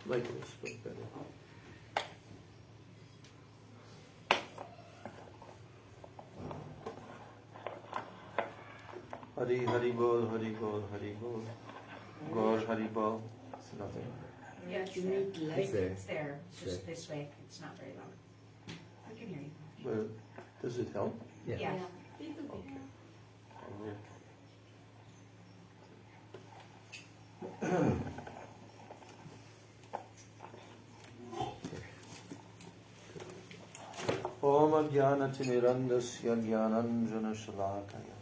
Like this, but better. Hari Hari Bol, Hari Bol, Hari Bol. Gaur Hari Bol. It's nothing. Yes, you need light. it's there. It's just this way. It's not very loud. I can hear you. Well, does it help? Yeah. Om Ajnanatirmirandasya Jnananjana Shalakaya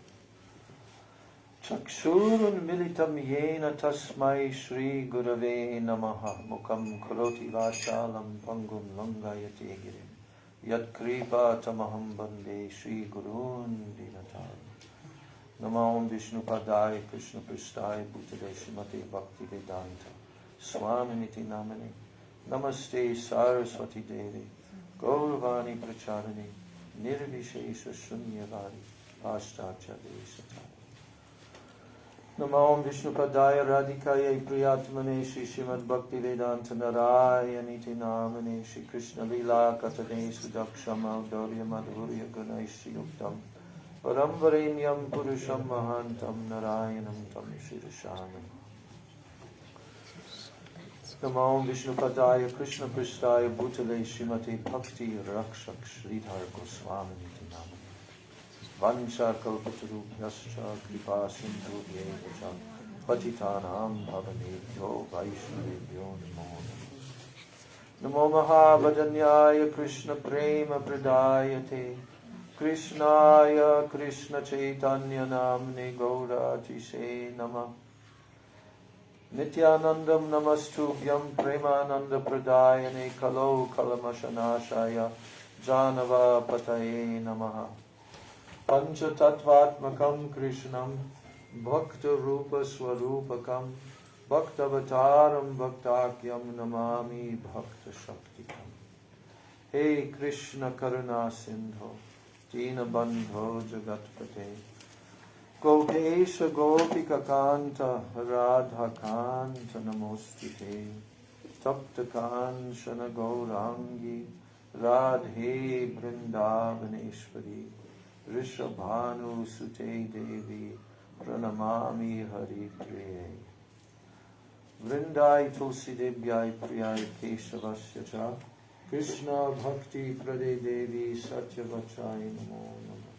Chakshurun Militam Yena Tasmai Shri Gurave Namaha Mukam Karoti Vachalam Pangum Langayate Girim Yat Kripa Tamaham Bande Shri Gurun Dinatar Namo Vishnu Padaya Krishna Prasthaya Bhutale Srimate Bhakti Vedanta Swaminiti Namane Namaste Saraswati Devi Gauravani Pracharani Nirvishesha Shunyavani Ashtacha Desataya Namo Vishnu Padaya Radhikaya Priyatmane Shri Srimad Bhakti Vedanta Narayaniti Namane Shri Krishna Lila Katane Sudakshama Daurya Madhurya Ganaishi Yuktam Paramvarenyam Purusham Mahantam Narayanam Tam Shirashanam Namo Vishnu Padaya Krishna Prasthaya Bhutale Srimate Bhakti Rakshak Sridhar Goswami Niti Namane Vancha Kalpatarubhyascha Kripa Sindhubhyevacha Patitanam Bhavanebhyo Vaishnavebhyo Namo Namo Mahavajanyaya Krishna Prema Pradayate Krishnaya Krishna Chaitanya Namne Gaurajise Namah Nityanandam Namastubhyam Premananda Pradayane Kalo Kalamashanashaya Janava Pataye Namaha Pancha Tattvatmakam Krishnam Bhakta Rupa Swarupakam Bhaktavataram Bhaktakyam Namami Bhakta Shaktikam Hey Krishna Karuna Sindho Dina Bandho Jagatpate Gopesha Gopika Kanta Radha Kanta Namostite Tapta Kanchana Gaurangi Radhe Vrindavaneshwari Rishabhanu Sute Devi Pranamami Hari Priye Vrindai Tulsi Devyai Priyai Keshavasya Cha Krishna Bhakti Prade Devi Satyavachai Namo Namo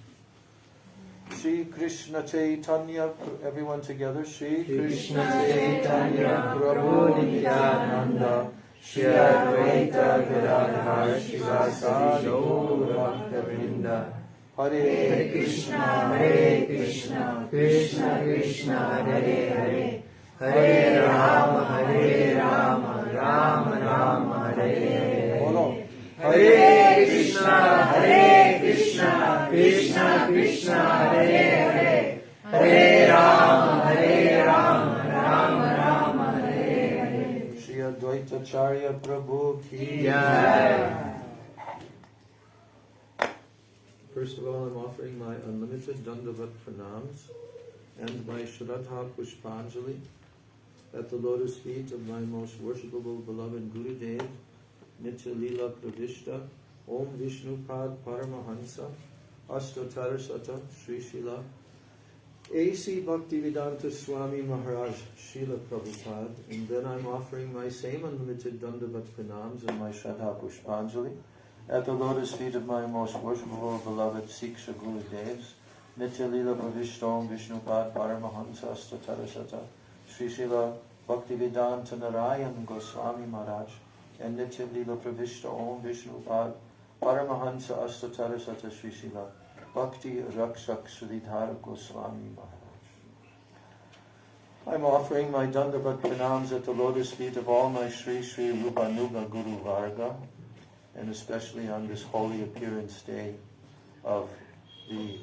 Shri Krishna Chaitanya, everyone together, Shri Krishna Chaitanya Prabhu Nityananda Shri Advaita Gadadhar Shivasadi Gaura Bhakta Hare Krishna, Krishna Krishna, Hare Hare, Hare Rama, Rama Rama, Hare Hare. Hare Krishna, Krishna Krishna, Hare Hare, Hare Rama, Rama Rama, Hare Hare. Shri Advaita Ācārya Prabhu ki Jai. First of all, I'm offering my unlimited Dandavat Pranams and my Shraddha Pushpanjali at the lotus feet of my most worshipable beloved Gurudev, Nitya Lila Pravishta, Om Vishnu Pad Paramahansa, Ashtatara Sata, Sri Srila, A.C. Bhaktivedanta Swami Maharaj, Srila Prabhupada, and then I'm offering my same unlimited Dandavat Pranams and my Shraddha Pushpanjali at the lotus feet of my most worshipable beloved Siksha Gurudevs, Nitya Lila Pravishta, Om Vishnu Pad Paramahansa, Ashtatara Sata, Sri Srila Bhaktivedanta Narayan Goswami Maharaj, and Nitya Lila Pravishta Om Vishnu Pad Paramahansa Ashtatara Sata Sri Srila Bhakti Rakshak Sridhar Goswami Maharaj. I'm offering my Dandavat Pranams at the lotus feet of all my Sri Sri Rupanuga Guru Varga, and especially on this holy appearance day of the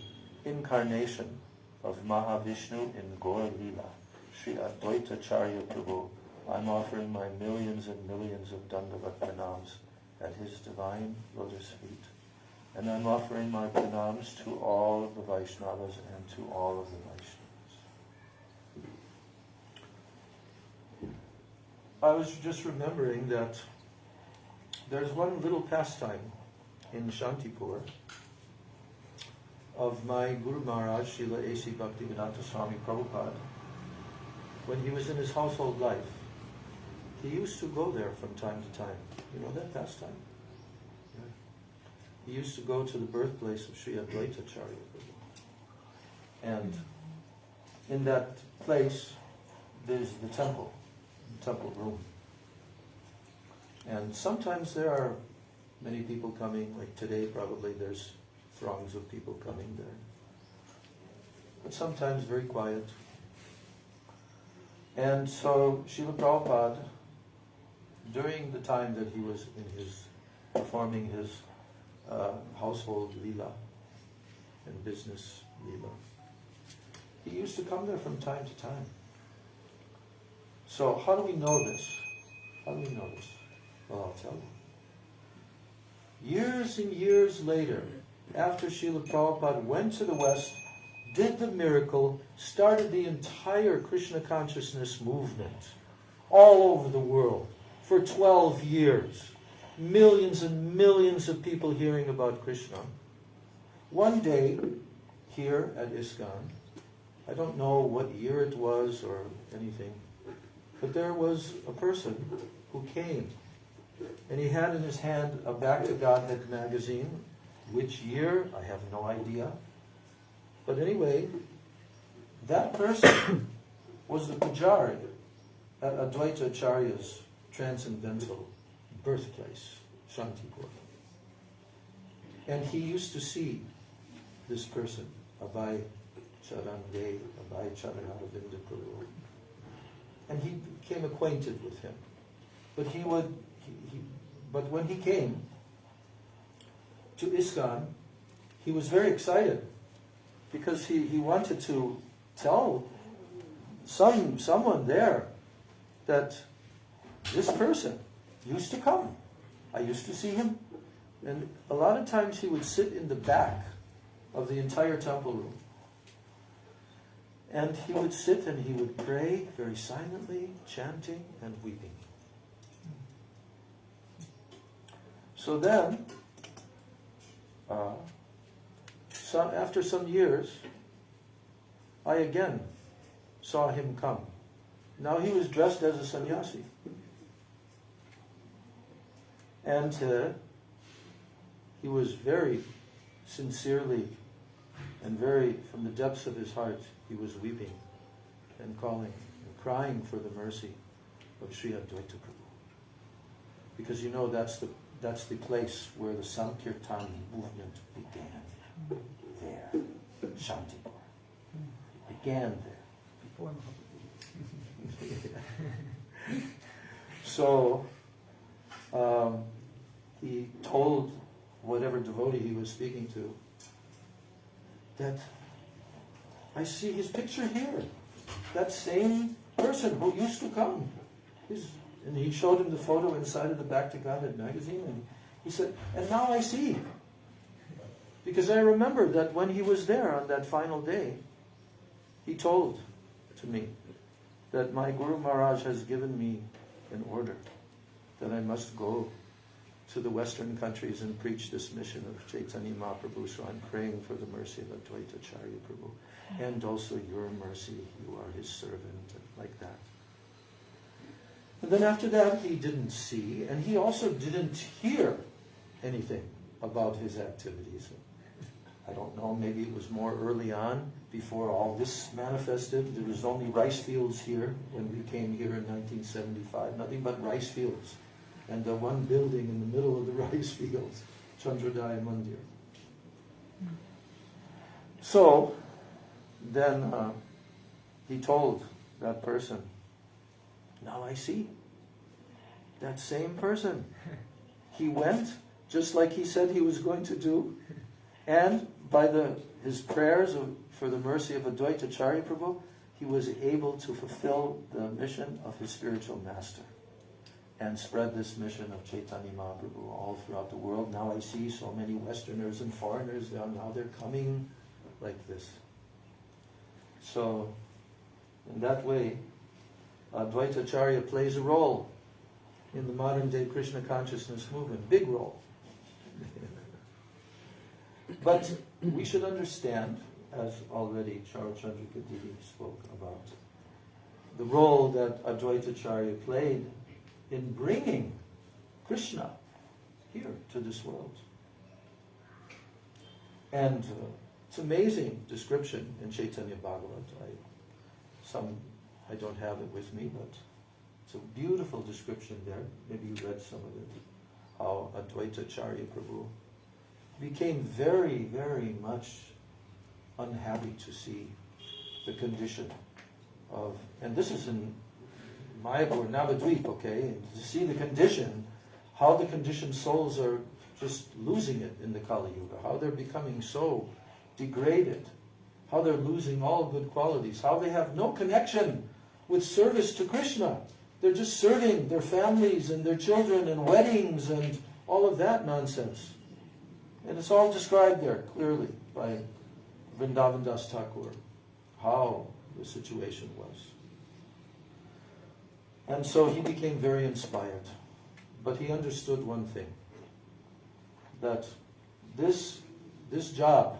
incarnation of Maha-viṣṇu in Gaur Lila, Sri Advaita Ācārya Prabhu. I'm offering my millions and millions of Dandavat Pranams at his divine lotus feet. And I'm offering my Pranams to all of the Vaishnavas and to all of the Vaishnavas. I was just remembering that there's one little pastime in Shantipur of my Guru Maharaj, Srila A.C. Bhaktivedanta Swami Prabhupada. When he was in his household life, he used to go there from time to time. You know that pastime? Yeah. He used to go to the birthplace of Sri Advaita Ācārya. And in that place, there's the temple room. And sometimes there are many people coming, like today probably there's throngs of people coming there. But sometimes very quiet. And so Srila Prabhupada, during the time that he was performing his household lila and business lila, he used to come there from time to time. So how do we know this? How do we know this? Well, I'll tell you. Years and years later, after Srila Prabhupada went to the West, did the miracle, started the entire Krishna consciousness movement all over the world for 12 years. Millions and millions of people hearing about Krishna. One day, here at ISKCON, I don't know what year it was or anything, but there was a person who came, and he had in his hand a Back to Godhead magazine. Which year, I have no idea. But anyway, that person was the pujari at Advaita Ācārya's transcendental birthplace, Shantipur. And he used to see this person, Abhay Charande, Abhay Charanavinda Prabhu. And he became acquainted with him. But when he came to ISKCON, he was very excited because he wanted to tell someone there that this person used to come. I used to see him. And a lot of times he would sit in the back of the entire temple room. And he would sit and he would pray very silently, chanting and weeping. So then, after some years, I again saw him come. Now he was dressed as a sannyasi. And he was very sincerely and very, from the depths of his heart, he was weeping and calling and crying for the mercy of Sri Advaita Prabhu. Because you know that's the place where the Sankirtan movement began. There. Shantipur. It began there. Before Maha-viṣṇu. So, he told whatever devotee he was speaking to that I see his picture here. That same person who used to come. And he showed him the photo inside of the Back to Godhead magazine, and he said, and now I see. Because I remember that when he was there on that final day, he told to me that my Guru Maharaj has given me an order that I must go to the Western countries and preach this mission of Chaitanya Mahaprabhu. So I'm praying for the mercy of Advaita Ācārya Prabhu. And also your mercy, you are his servant, and like that. And then after that, he didn't see, and he also didn't hear anything about his activities. I don't know, maybe it was more early on, before all this manifested. There was only rice fields here when we came here in 1975, nothing but rice fields. And the one building in the middle of the rice fields, Chandrodaya Mandir. So, then he told that person, now I see. That same person. He went, just like he said he was going to do, and by his prayers for the mercy of Advaita Ācārya Prabhu, he was able to fulfill the mission of his spiritual master and spread this mission of Chaitanya Mahaprabhu all throughout the world. Now I see so many Westerners and foreigners, now they're coming like this. So, in that way, Advaita Ācārya plays a role in the modern day Krishna consciousness movement, big role. But we should understand, as already Charles Chandrika Didi spoke about, the role that Advaita Ācārya played in bringing Krishna here to this world. And it's amazing description in Chaitanya Bhagavat. I don't have it with me, but it's a beautiful description there. Maybe you read some of it. How Advaita Ācārya Prabhu became very, very much unhappy to see the condition of, and this is in Mayapur, Navadvip, okay, and to see the condition, how the conditioned souls are just losing it in the Kali Yuga, how they're becoming so degraded, how they're losing all good qualities, how they have no connection with service to Krishna. They're just serving their families and their children and weddings and all of that nonsense. And it's all described there clearly by Vrindavan Das Thakur, how the situation was. And so he became very inspired. But he understood one thing, that this job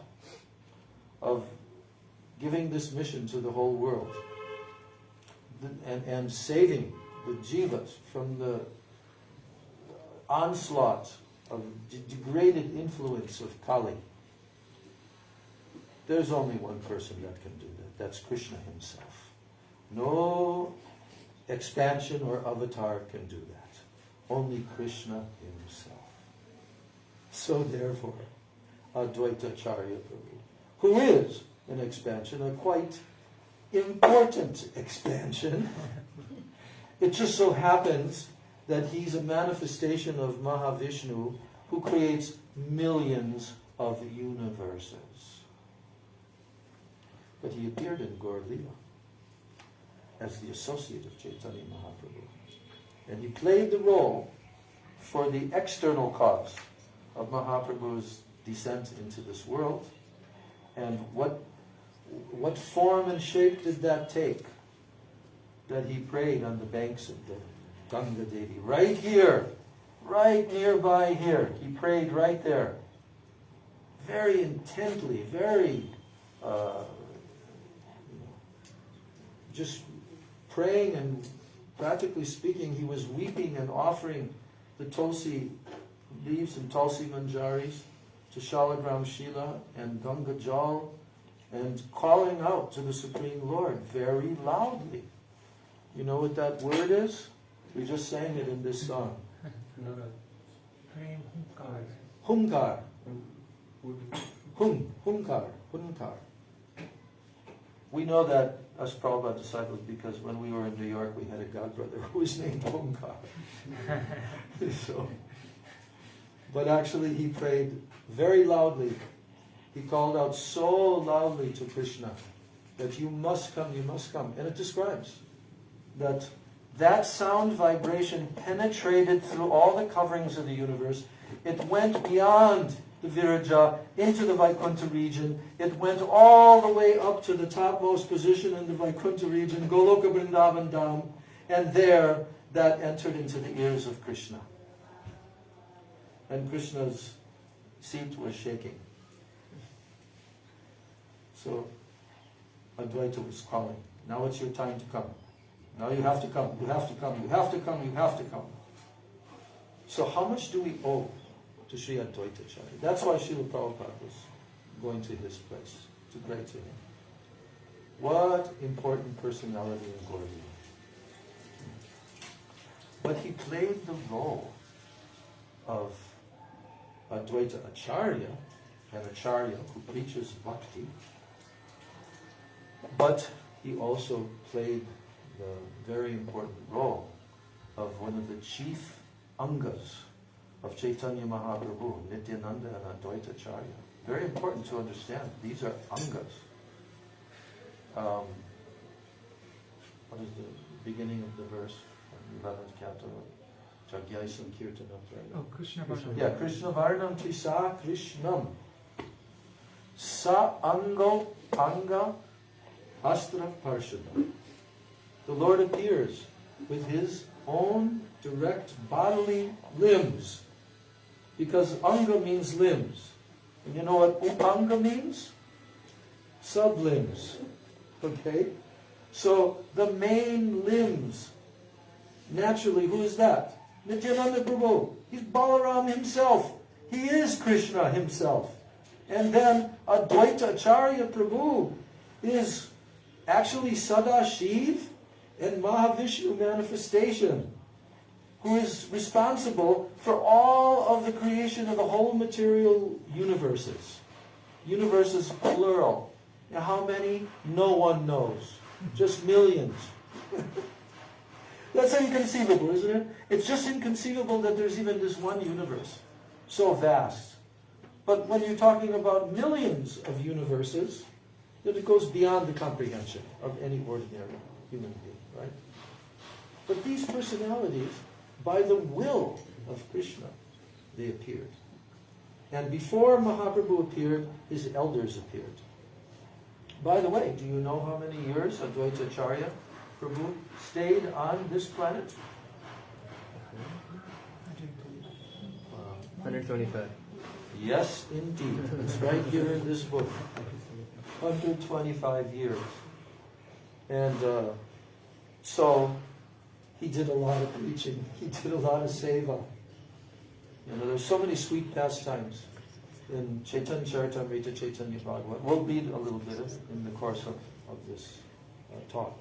of giving this mission to the whole world and saving the jivas from the onslaught of degraded influence of Kali, there's only one person that can do that. That's Krishna himself. No expansion or avatar can do that. Only Krishna himself. So therefore, Advaita Ācārya Prabhu, who is an expansion, a quite important expansion, it just so happens that he's a manifestation of Maha-viṣṇu, who creates millions of universes. But he appeared in Gaur Leela as the associate of Chaitanya Mahaprabhu. And he played the role for the external cause of Mahaprabhu's descent into this world. And what form and shape did that take? That he prayed on the banks of the Ganga Devi. Right here, right nearby here. He prayed right there. Very intently, very just praying, and practically speaking, he was weeping and offering the tulsi leaves and tulsi manjaris to Shalagram Shila and Ganga Jal, and calling out to the Supreme Lord very loudly. You know what that word is? We just sang it in this song. Hunkar. Hunkar. We know that as Prabhupada disciples because when we were in New York, we had a godbrother who was named Hunkar. But actually he prayed very loudly. He called out so loudly to Krishna that you must come, you must come. And it describes that sound vibration penetrated through all the coverings of the universe. It went beyond the Viraja into the Vaikuntha region. It went all the way up to the topmost position in the Vaikuntha region, Goloka Vrindavan Dham, and there that entered into the ears of Krishna. And Krishna's seat was shaking. So Advaita was calling, now it's your time to come. Now you have to come, you have to come, you have to come, you have to come. So how much do we owe to Sri Advaita Ācārya? That's why Srila Prabhupada was going to his place, to pray to him. What important personality in Gaur Leela. But he played the role of Advaita Ācārya, an Ācārya who preaches bhakti, but he also played the very important role of one of the chief angas of Chaitanya Mahaprabhu, Nityananda and Advaita Ācārya. Very important to understand. These are angas. What is the beginning of the verse? 11th canto. Jagyai Sankirtanam. Oh, Krishna Varnam. Yeah, Krishna Varnam Tisa Krishnam. Sa Ango Anga Astra Parshada. the Lord appears with his own direct bodily limbs. Because anga means limbs. And you know what upanga means? Sublimbs. Okay? So the main limbs, naturally, who is that? Nityananda Prabhu. He's Balaram himself. He is Krishna himself. And then Advaita Ācārya Prabhu is actually Sadashiv and Maha-viṣṇu manifestation, who is responsible for all of the creation of the whole material universes. Universes plural. Now how many? No one knows. Just millions. That's inconceivable, isn't it? It's just inconceivable that there's even this one universe. So vast. But when you're talking about millions of universes, then it goes beyond the comprehension of any ordinary human being, right? But these personalities, by the will of Krishna, they appeared. And before Mahaprabhu appeared, his elders appeared. By the way, do you know how many years Advaita Ācārya Prabhu stayed on this planet? 125. Yes, indeed. It's right here in this book. 125 years. And so he did a lot of preaching. He did a lot of seva. You know, there's so many sweet pastimes in Chaitanya Charitamrita, Chaitanya Bhagavat. We'll read a little bit in the course of this talk.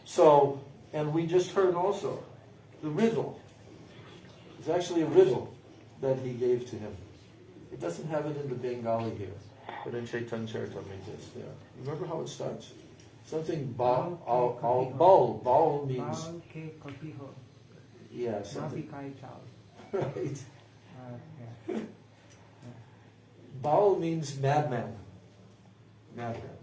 So, and we just heard also the riddle. It's actually a riddle that he gave to him. It doesn't have it in the Bengali here, but in Chaitanya Charitamrita it's there. Remember how it starts? Something baul. Baul means... Yeah, something. Right. Baul means madman. Madman.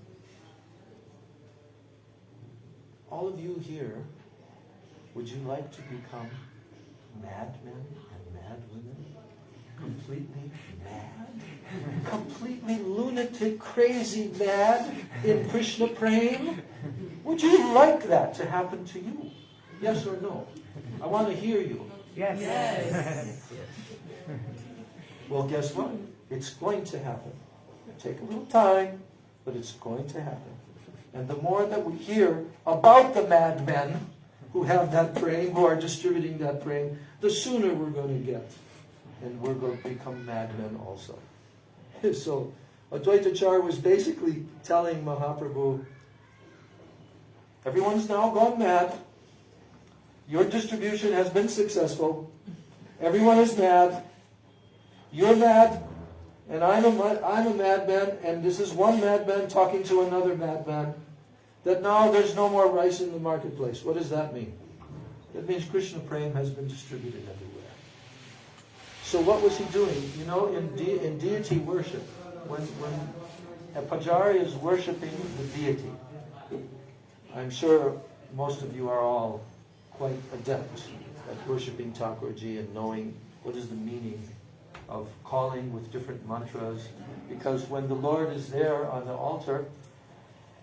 All of you here, would you like to become madmen and mad women? Completely mad? Completely lunatic, crazy mad in Krishna Prem? Would you like that to happen to you? Yes or no? I want to hear you. Yes. Yes. Well, guess what? It's going to happen. It'll take a little time, but it's going to happen. And the more that we hear about the madmen who have that praying, who are distributing that praying, the sooner we're going to get. And we're going to become madmen also. So, Advaita Ācārya was basically telling Mahaprabhu, everyone's now gone mad. Your distribution has been successful. Everyone is mad. You're mad, and I'm a madman, and this is one madman talking to another madman, that now there's no more rice in the marketplace. What does that mean? That means Krishna Prem has been distributed everywhere. So what was he doing? You know, in deity worship, when a pujari is worshipping the deity, I'm sure most of you are all quite adept at worshipping Thakurji and knowing what is the meaning of calling with different mantras. Because when the Lord is there on the altar,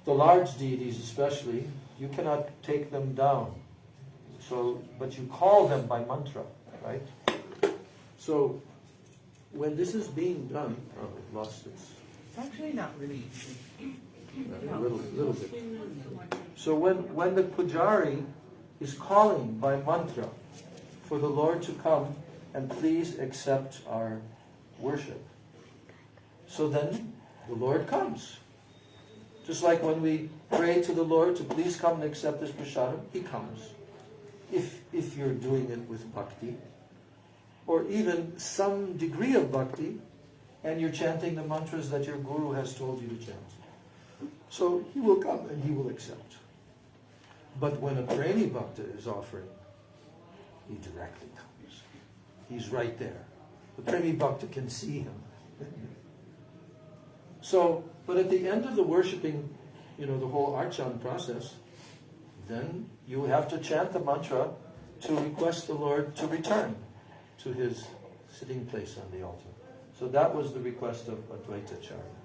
the large deities especially, you cannot take them down. So, but you call them by mantra, right? So, when this is being done, oh, it lost its... Actually, not really. A little bit. So when the pujari is calling by mantra for the Lord to come and please accept our worship, so then the Lord comes. Just like when we pray to the Lord to please come and accept this prasadam, He comes. If you're doing it with bhakti, or even some degree of bhakti, and you're chanting the mantras that your guru has told you to chant. So He will come and He will accept. But when a Premi Bhakta is offering, he directly comes. He's right there. The Premi Bhakta can see him. So, but at the end of the worshipping, the whole Archan process, then you have to chant the mantra to request the Lord to return to His sitting place on the altar. So that was the request of Advaita Ācārya.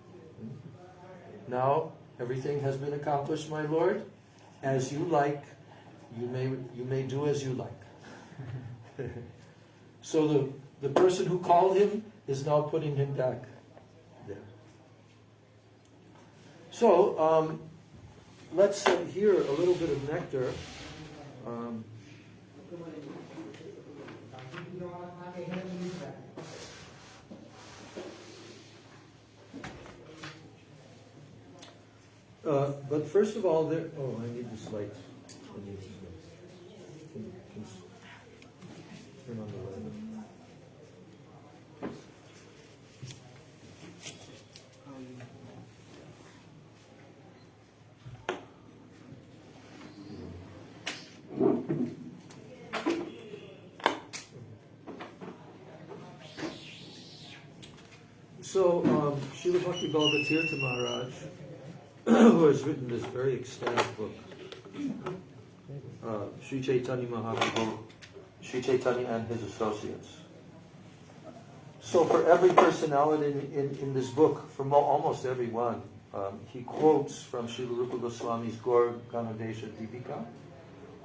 Now, Everything has been accomplished, my Lord. As you like, you may do as you like. So the person who called him is now putting him back there. So let's hear a little bit of nectar. But first of all, I need this light. Can turn on the light. So, Srila Bhakti-Bhagavatirtha Maharaj, who has written this very ecstatic book, Sri Chaitanya Mahaprabhu, Sri Chaitanya and his associates. So for every personality in this book, from almost every one, he quotes from Srila Rupa Goswami's Gaur Ganadesha Deepika.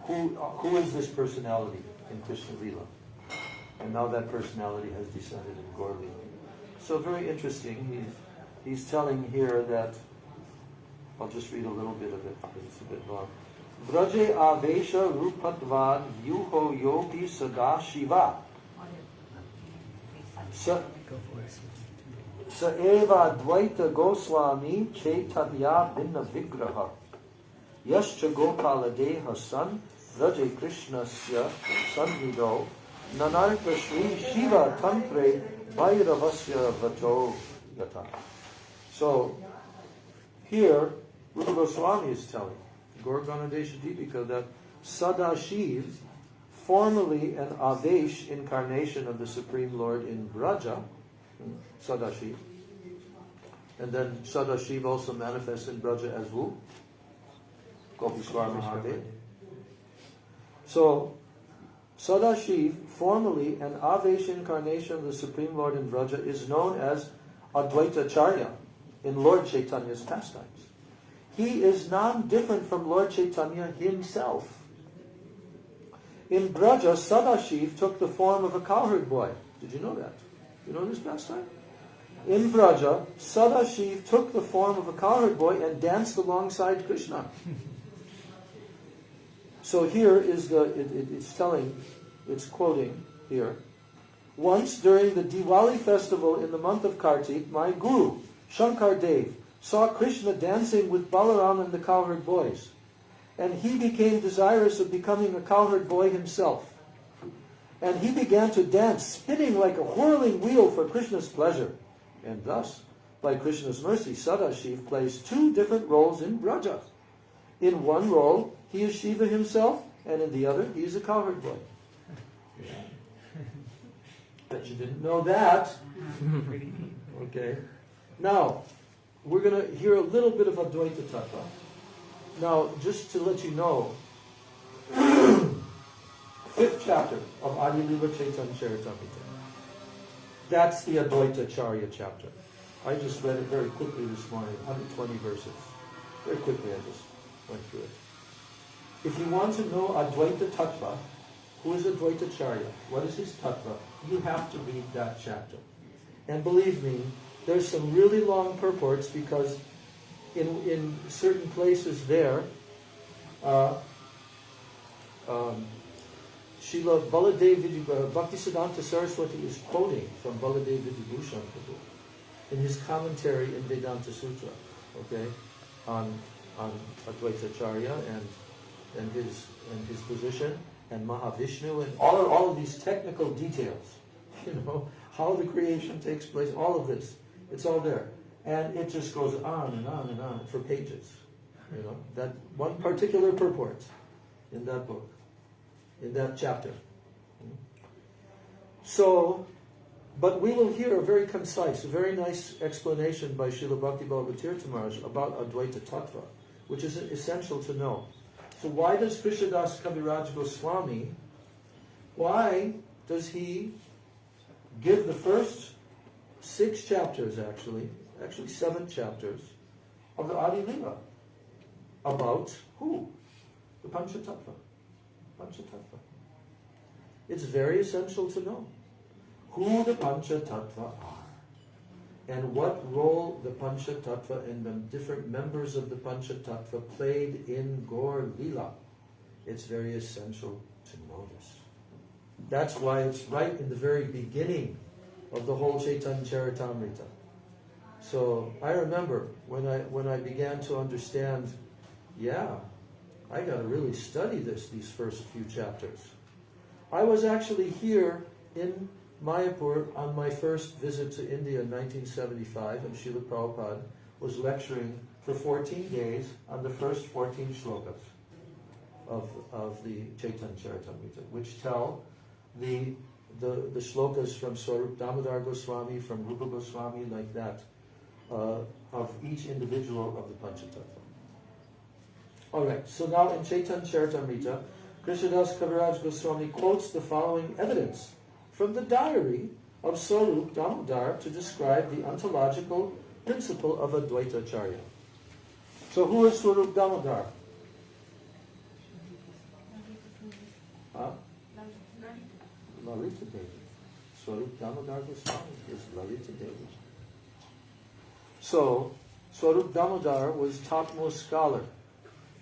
Who is this personality in Krishna Lila? And now that personality has descended in Gaur Lila. So very interesting. He's telling here that, I'll just read a little bit of it because it's a bit long. Vraje avesha rupatvad yuho yogi sada shiva. Sa eva Advaita Goswami chaitanya binna vigraha. Yascha gopala deha san vraje krishnasya sanvido nanarka shri shiva tantre Vairavasya Vato Yata. So, here, Rupa Goswami is telling, Gaur Ganadesha Deepika, that Sadashiv, formerly an Avesh incarnation of the Supreme Lord in Braja, Sadashiv, and then Sadashiv also manifests in Braja as who? Gopishwar Mahadev. So, Sadashiv, formerly an Avesh incarnation of the Supreme Lord in Vraja, is known as Advaita Ācārya in Lord Chaitanya's pastimes. He is non-different from Lord Chaitanya himself. In Braja, Sadashiv took the form of a cowherd boy. Did you know that? You know this pastime? In Braja, Sadashiv took the form of a cowherd boy and danced alongside Krishna. So here is it's quoting here. Once during the Diwali festival in the month of Kartik, my guru, Shankar Dev, saw Krishna dancing with Balaram and the cowherd boys. And he became desirous of becoming a cowherd boy himself. And he began to dance, spinning like a whirling wheel for Krishna's pleasure. And thus, by Krishna's mercy, Sadashiv plays two different roles in Braja. In one role, he is Shiva himself, and in the other, he is a cowherd boy. Bet you didn't know that. Okay. Now, we're going to hear a little bit of Advaita Tattva. Now, just to let you know, 5th chapter of Adi Lila Chaitanya Charitamrita. That's the Advaita Ācārya chapter. I just read it very quickly this morning, 120 verses. Very quickly I just went through it. If you want to know Advaita Tattva, who is Advaita Ācārya, what is his Tattva, you have to read that chapter. And believe me, there's some really long purports because in certain places there, Srila Baladev Bhaktisiddhanta Saraswati is quoting from Baladev Vidyabhushan Prabhu in his commentary in Vedanta Sutra, okay, on Advaita Ācārya and his position and Maha-viṣṇu and all of these technical details, how the creation takes place, all of this, it's all there. And it just goes on and on and on for pages. That one particular purport in that book, in that chapter. So, but we will hear a very concise, a very nice explanation by Srila Bhakti-Bhagavatirtha Maharaj about Advaita Tattva, which is essential to know. So why does Krishnadas Kaviraj Goswami, why does he give the first 6 chapters actually 7 chapters of the Adi Lila. About who? The Panchatattva. Panchatattva. It's very essential to know who the Panchatattva are and what role the Panchatattva and the different members of the Panchatattva played in Gaur Lila. It's very essential to know this. That's why it's right in the very beginning of the whole Chaitanya Charitamrita. So I remember when I began to understand, I got to really study these first few chapters. I was actually here in Mayapur on my first visit to India in 1975, and Srila Prabhupada was lecturing for 14 days on the first 14 shlokas of the Chaitanya Charitamrita, which tell the shlokas from Swarup Damodar Goswami, from Rupa Goswami, like that, of each individual of the Panchatattva. Alright, so now in Chaitanya Charitamrita, Krishnadas Kaviraj Goswami quotes the following evidence from the diary of Swarup Damodar to describe the ontological principle of Advaita Ācārya. So who is Swarup Damodar? Lalita Devi. Swarup Damodar Goswami is Lalita Devi. So, Swarup Damodar was topmost scholar.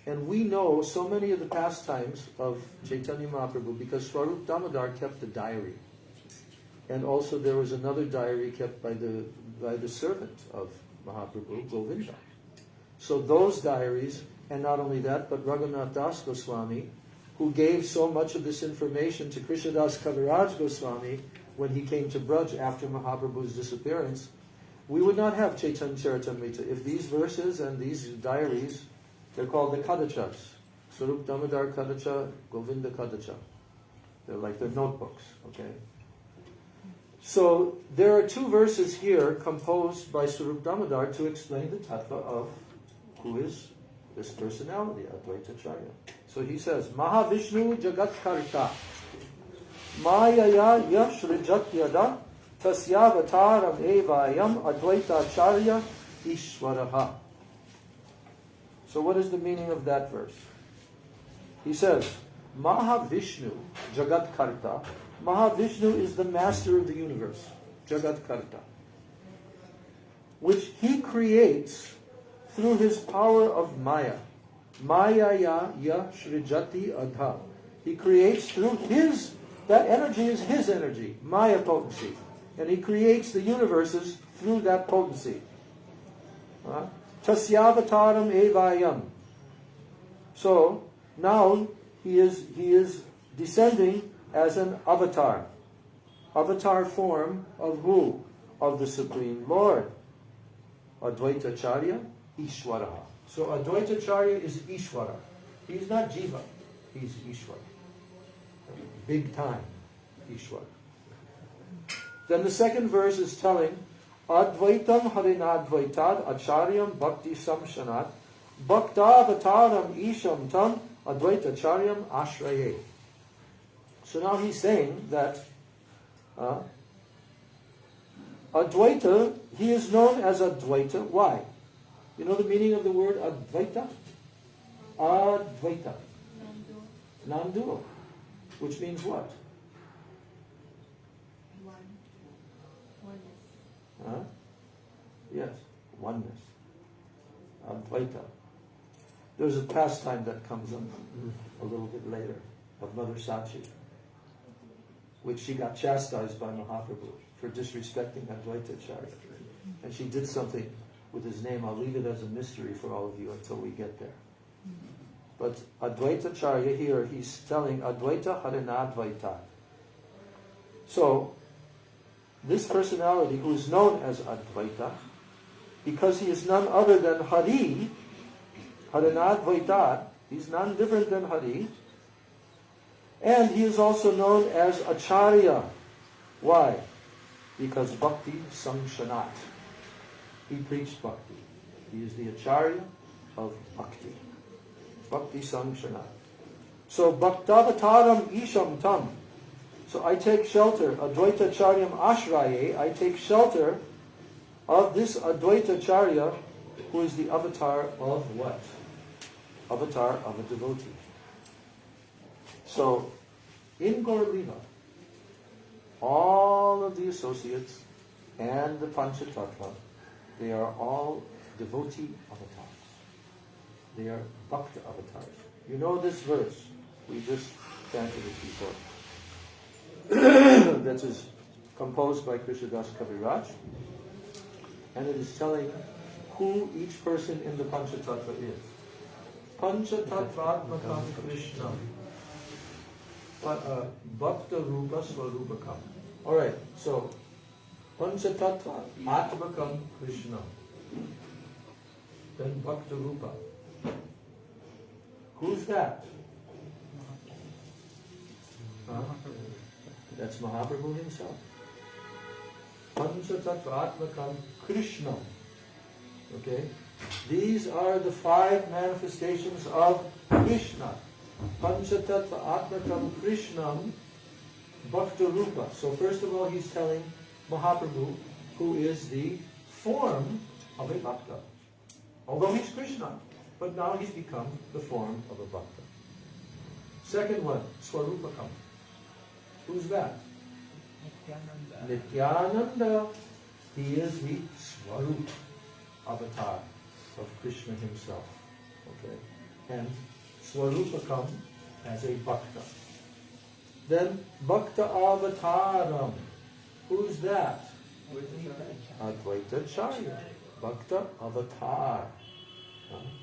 And we know so many of the pastimes of Chaitanya Mahaprabhu because Swarup Damodar kept the diary. And also there was another diary kept by the servant of Mahaprabhu, Govinda. So those diaries, and not only that, but Raghunath Das Goswami, who gave so much of this information to Krishnadas Kaviraj Goswami when he came to Braj after Mahaprabhu's disappearance, we would not have Chaitanya Charitamrita if these verses and these diaries, they're called the Kadachas. Swarup Damodar Kadacha, Govinda Kadacha. They're notebooks, okay? So there are two verses here composed by Swarup Damodar to explain the tattva of who is this personality, Advaita Ācārya. So he says, Maha-viṣṇu-avatāra Mayaya yashrijat yada tasyavataram evayam Advaita Ācārya Ishvaraha. So what is the meaning of that verse? He says, Maha-viṣṇu-avatāra. Maha-viṣṇu is the master of the universe, Jagat-karta, which he creates through his power of Maya. Mayaya ya shrijati adha. He creates through that energy is his energy, Maya potency. And he creates the universes through that potency. Tasyavataram evayam. So now he is descending as an avatar. Avatar form of who? Of the Supreme Lord. Advaita Ācārya, Ishvara. So Advaita Ācārya is Ishvara. He's not Jiva. He's Ishvara. Big time Ishvara. Then the second verse is telling Advaitam harinadvaitad acharyam bhakti samshanat bhaktavataram isham tam Advaita Ācāryam ashraye. So now he's saying that Advaita, he is known as Advaita. Why? You know the meaning of the word Advaita? Advaita. Non-dual. Which means what? Oneness. Yes, oneness. Advaita. There's a pastime that comes up a little bit later of Mother Sachi, which she got chastised by Mahaprabhu for disrespecting Advaita Ācārya. And she did something with his name. I'll leave it as a mystery for all of you until we get there. But Advaita Ācārya here, he's telling Advaita harinadvaitad. So, this personality who is known as Advaita, because he is none other than Hari, harinadvaitad, he's none different than Hari, and he is also known as Ācārya. Why? Because Bhakti Samshanat. He preached Bhakti. He is the Ācārya of Bhakti. Bhakti Samshanat. So Bhaktavataram Isham Tam. So I take shelter, Advaita Ācāryam Ashraye, I take shelter of this Advaita Ācārya who is the avatar of what? Avatar of a devotee. So, in Gaur Lila, all of the associates and the Panchatattva, they are all devotee avatars. They are bhakta avatars. You know this verse. We just chanted it before. That is composed by Krishnadas Kaviraj. And it is telling who each person in the Panchatattva is. Panchatattvatmakam Krishna. Bhakta Rupa Swarupakam. Alright, so Panchatattva Atmakam Krishna. Then Bhakta Rupa. Who's that? That's Mahaprabhu himself. Panchatattva-atmakam Krishna. Okay? These are the 5 manifestations of Krishna. Panchatattva-atmakam Krishnam Bhakta Rupa. So first of all, he's telling Mahaprabhu who is the form of a Bhakta. Although he's Krishna, but now he's become the form of a Bhakta. Second one, Swarupakam. Who's that? Nityananda. He is the Swarup avatar of Krishna himself. Okay? And Swarupakam as a Bhakta. Then Bhakta Avataram. Who's that? Advaita Ācārya. Bhakta Avatar.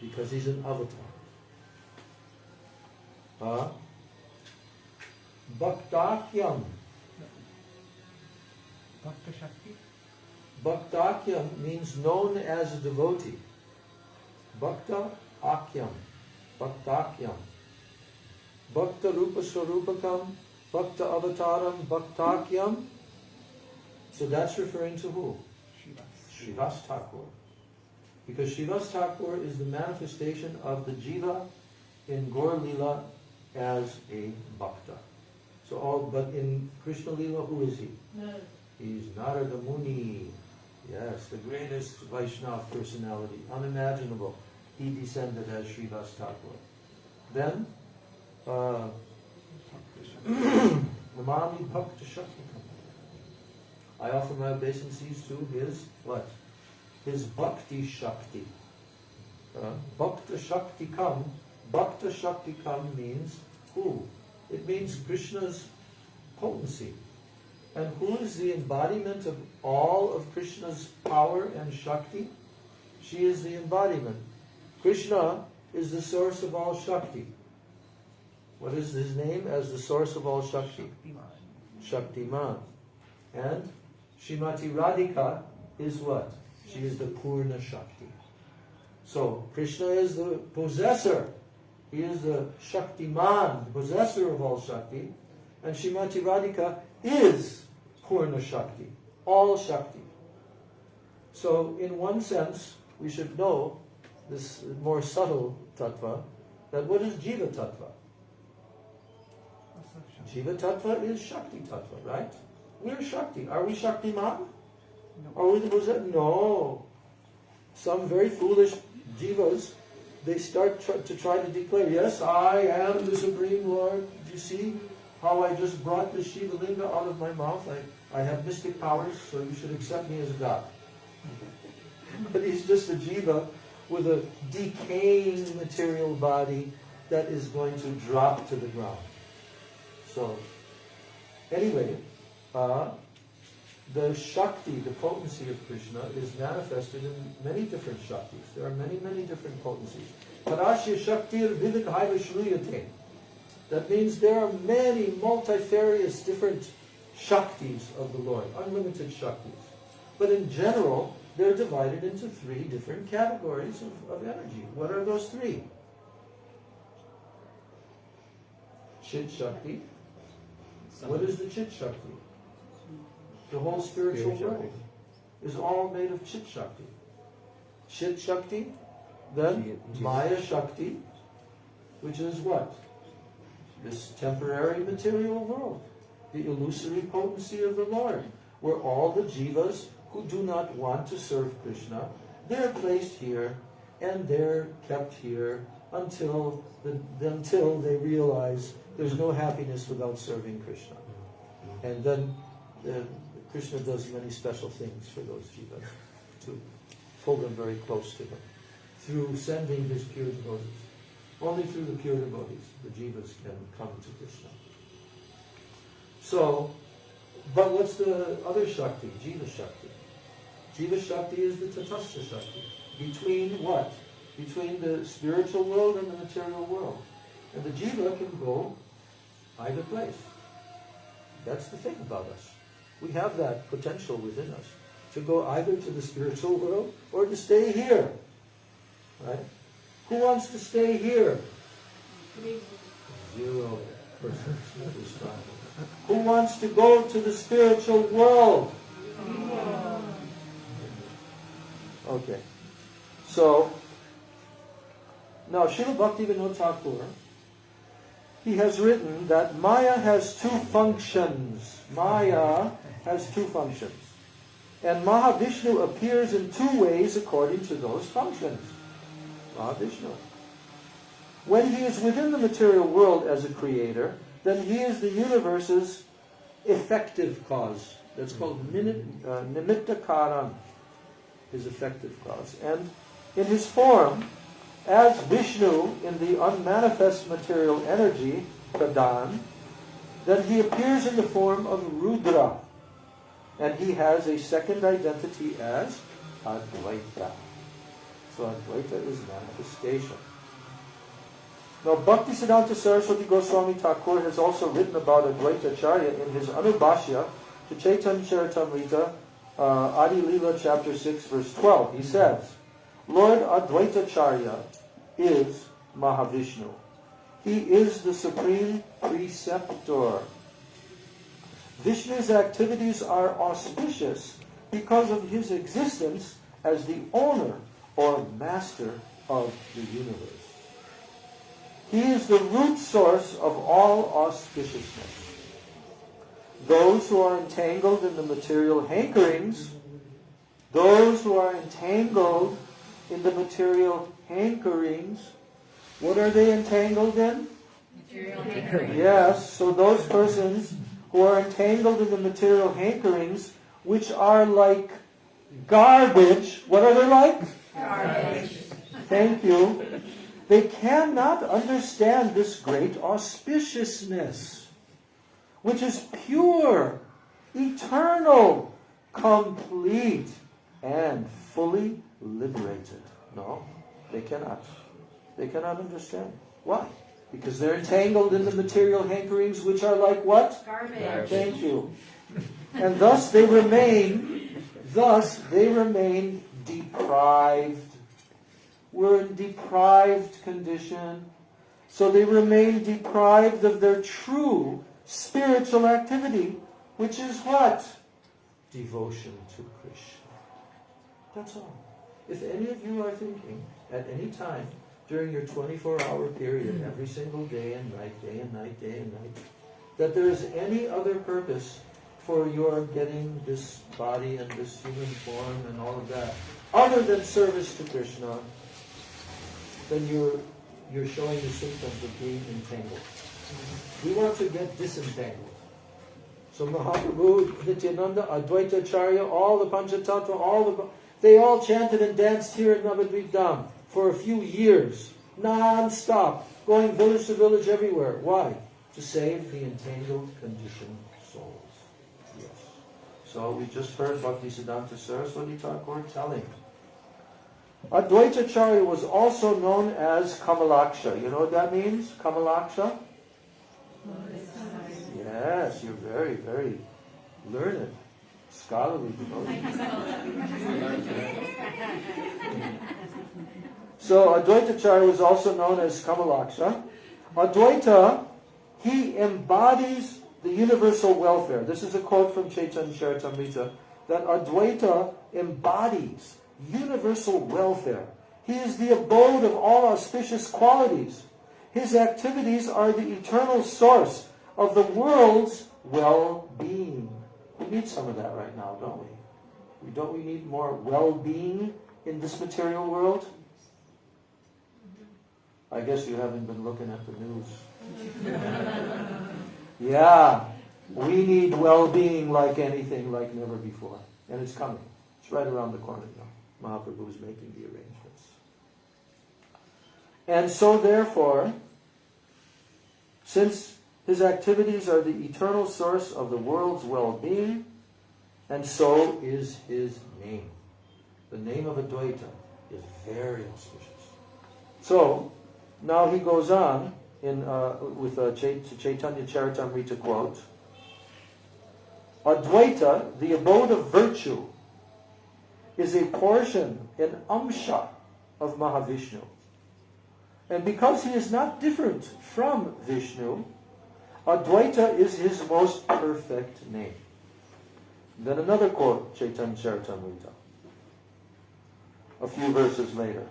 Because he's an avatar. Bhaktakyam. Bhakta Shakti. Bhaktakyam means known as a devotee. Bhakta Akyam. Bhaktakyam. Bhakta Rupa Swarupakam. Bhakta Avataram. Bhaktakyam. So that's referring to who? Srivas Thakur. Because Srivas Thakur is the manifestation of the Jiva in Gaur Lila as a Bhakta. But in Krishna Lila, who is he? No. He's Narada Muni. Yes, the greatest Vaishnava personality, unimaginable. He descended as Srivas Thakur. Then, Namami Bhakta Shaktikam. I offer my obeisances to his what? His Bhakti Shakti. Bhakta Shaktikam. Bhakta Shaktikam means who? It means Krishna's potency. And who is the embodiment of all of Krishna's power and Shakti? She is the embodiment. Krishna is the source of all Shakti. What is his name as the source of all Shakti? Shaktiman. And Srimati Radhika is what? She is the Purna Shakti. So, Krishna is the possessor. He is the Shaktiman, the possessor of all Shakti. And Srimati Radhika is Purna Shakti, all Shakti. So, in one sense, we should know this more subtle tattva, that what is Jiva tattva? Jiva tattva is Shakti tattva, right? We're Shakti. Are we Shaktiman? No. Are we the possessor? No. Some very foolish jivas, they start to try to declare, yes, I am the Supreme Lord. Do you see how I just brought the Shiva Linga out of my mouth? I have mystic powers, so you should accept me as God. But he's just a jiva with a decaying material body that is going to drop to the ground. So, anyway, the Shakti, the potency of Krishna, is manifested in many different Shaktis. There are many, many different potencies. Parashya Shaktir Vividhaiva Shruyate. That means there are many multifarious different Shaktis of the Lord, unlimited Shaktis. But in general, they're divided into 3 different categories of energy. What are those 3? Chit Shakti. What is the Chit Shakti? The whole spiritual world is all made of Chit Shakti. Chit Shakti, then Maya Shakti, which is what? This temporary material world. The illusory potency of the Lord, where all the jivas who do not want to serve Krishna, they're placed here and they're kept here until they realize there's no happiness without serving Krishna. And then Krishna does many special things for those jivas to pull them very close to him through sending his pure devotees. Only through the pure devotees the jivas can come to Krishna. So, but what's the other Shakti? Jiva Shakti. Jiva Shakti is the Tatastha Shakti. Between what? Between the spiritual world and the material world. And the jiva can go either place. That's the thing about us. We have that potential within us to go either to the spiritual world or to stay here. Right? Who wants to stay here? 0 persons responded. Who wants to go to the spiritual world? Okay. So, now Srila Bhaktivinoda-Thakur, he has written that Maya has 2 functions. Maya has 2 functions. And Maha-viṣṇu appears in 2 ways according to those functions. Maha-viṣṇu. When he is within the material world as a creator, then he is the universe's effective cause. That's called nimitta karan, his effective cause. And in his form, as Vishnu in the unmanifest material energy, Pradhan, then he appears in the form of Rudra. And he has a second identity as Advaita. So Advaita is manifestation. Now Bhaktisiddhanta Saraswati Goswami Thakur has also written about Advaita Ācārya in his Anubhashya to Chaitanya Charitamrita, Adi Lila chapter 6 verse 12. He says, Lord Advaita Ācārya is Maha-viṣṇu. He is the supreme preceptor. Vishnu's activities are auspicious because of his existence as the owner or master of the universe. He is the root source of all auspiciousness. Those who are entangled in the material hankerings, what are they entangled in? Material hankerings. Yes, so those persons who are entangled in the material hankerings, which are like garbage, what are they like? Garbage. Thank you. They cannot understand this great auspiciousness, which is pure, eternal, complete, and fully liberated. No, they cannot. They cannot understand. Why? Because they're entangled in the material hankerings, which are like what? Garbage. Thank you. And thus they remain deprived. We're in deprived condition. So they remain deprived of their true spiritual activity, which is what? Devotion to Krishna. That's all. If any of you are thinking at any time during your 24-hour period, every single day and night, day and night, day and night, that there is any other purpose for your getting this body and this human form and all of that, other than service to Krishna, then you're showing the symptoms of being entangled. We want to get disentangled. So Mahaprabhu, Nityananda, Advaita Ācārya, all the Panchatattva, they all chanted and danced here in Navadvip Dham for a few years, non-stop, going village to village everywhere. Why? To save the entangled, conditioned souls. Yes. So we just heard Bhaktisiddhanta Saraswati Thakur telling. Advaita Ācārya was also known as Kamalaksha. You know what that means? Kamalaksha? Yes, you're very, very learned, scholarly devotee. So Advaita Ācārya was also known as Kamalaksha. Advaita, he embodies the universal welfare. This is a quote from Chaitanya Charitamrita, that Advaita embodies universal welfare. He is the abode of all auspicious qualities. His activities are the eternal source of the world's well-being. We need some of that right now, don't we? Don't we need more well-being in this material world? I guess you haven't been looking at the news. Yeah, we need well-being like anything, like never before. And it's coming. It's right around the corner now. Mahaprabhu is making the arrangements. And so therefore, since his activities are the eternal source of the world's well-being, and so is his name. The name of Advaita is very auspicious. So, now he goes on with Chaitanya Charitamrita quote. Advaita, the abode of virtue, is a portion, an amsha of Maha-viṣṇu. And because he is not different from Vishnu, Advaita is his most perfect name. Then another quote, Chaitanya Charitamrita, a few verses later.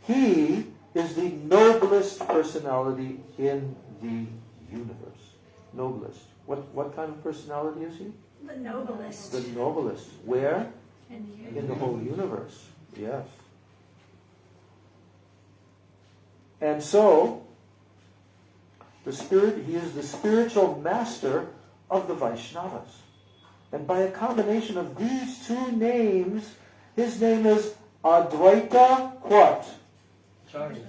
He is the noblest personality in the universe. Noblest. What kind of personality is he? The noblest. The noblest. Where? In the whole universe. Yes. And so, he is the spiritual master of the Vaishnavas. And by a combination of these two names, his name is Advaita what? Ācārya.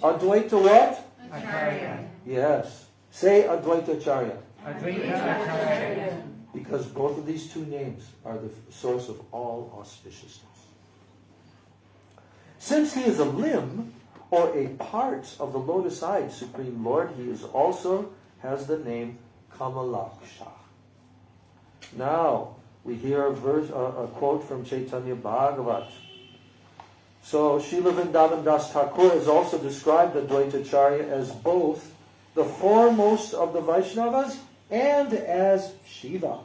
Advaita what? Ācārya. Yes. Say Advaita Ācārya. Advaita Ācārya. Because both of these two names are the source of all auspiciousness. Since he is a limb or a part of the lotus-eyed Supreme Lord, he is also has the name Kamalaksha. Now, we hear a quote from Chaitanya Bhagavat. So, Srila Vrindavan Das Thakur has also described Advaita Ācārya as both the foremost of the Vaishnavas and as Shiva.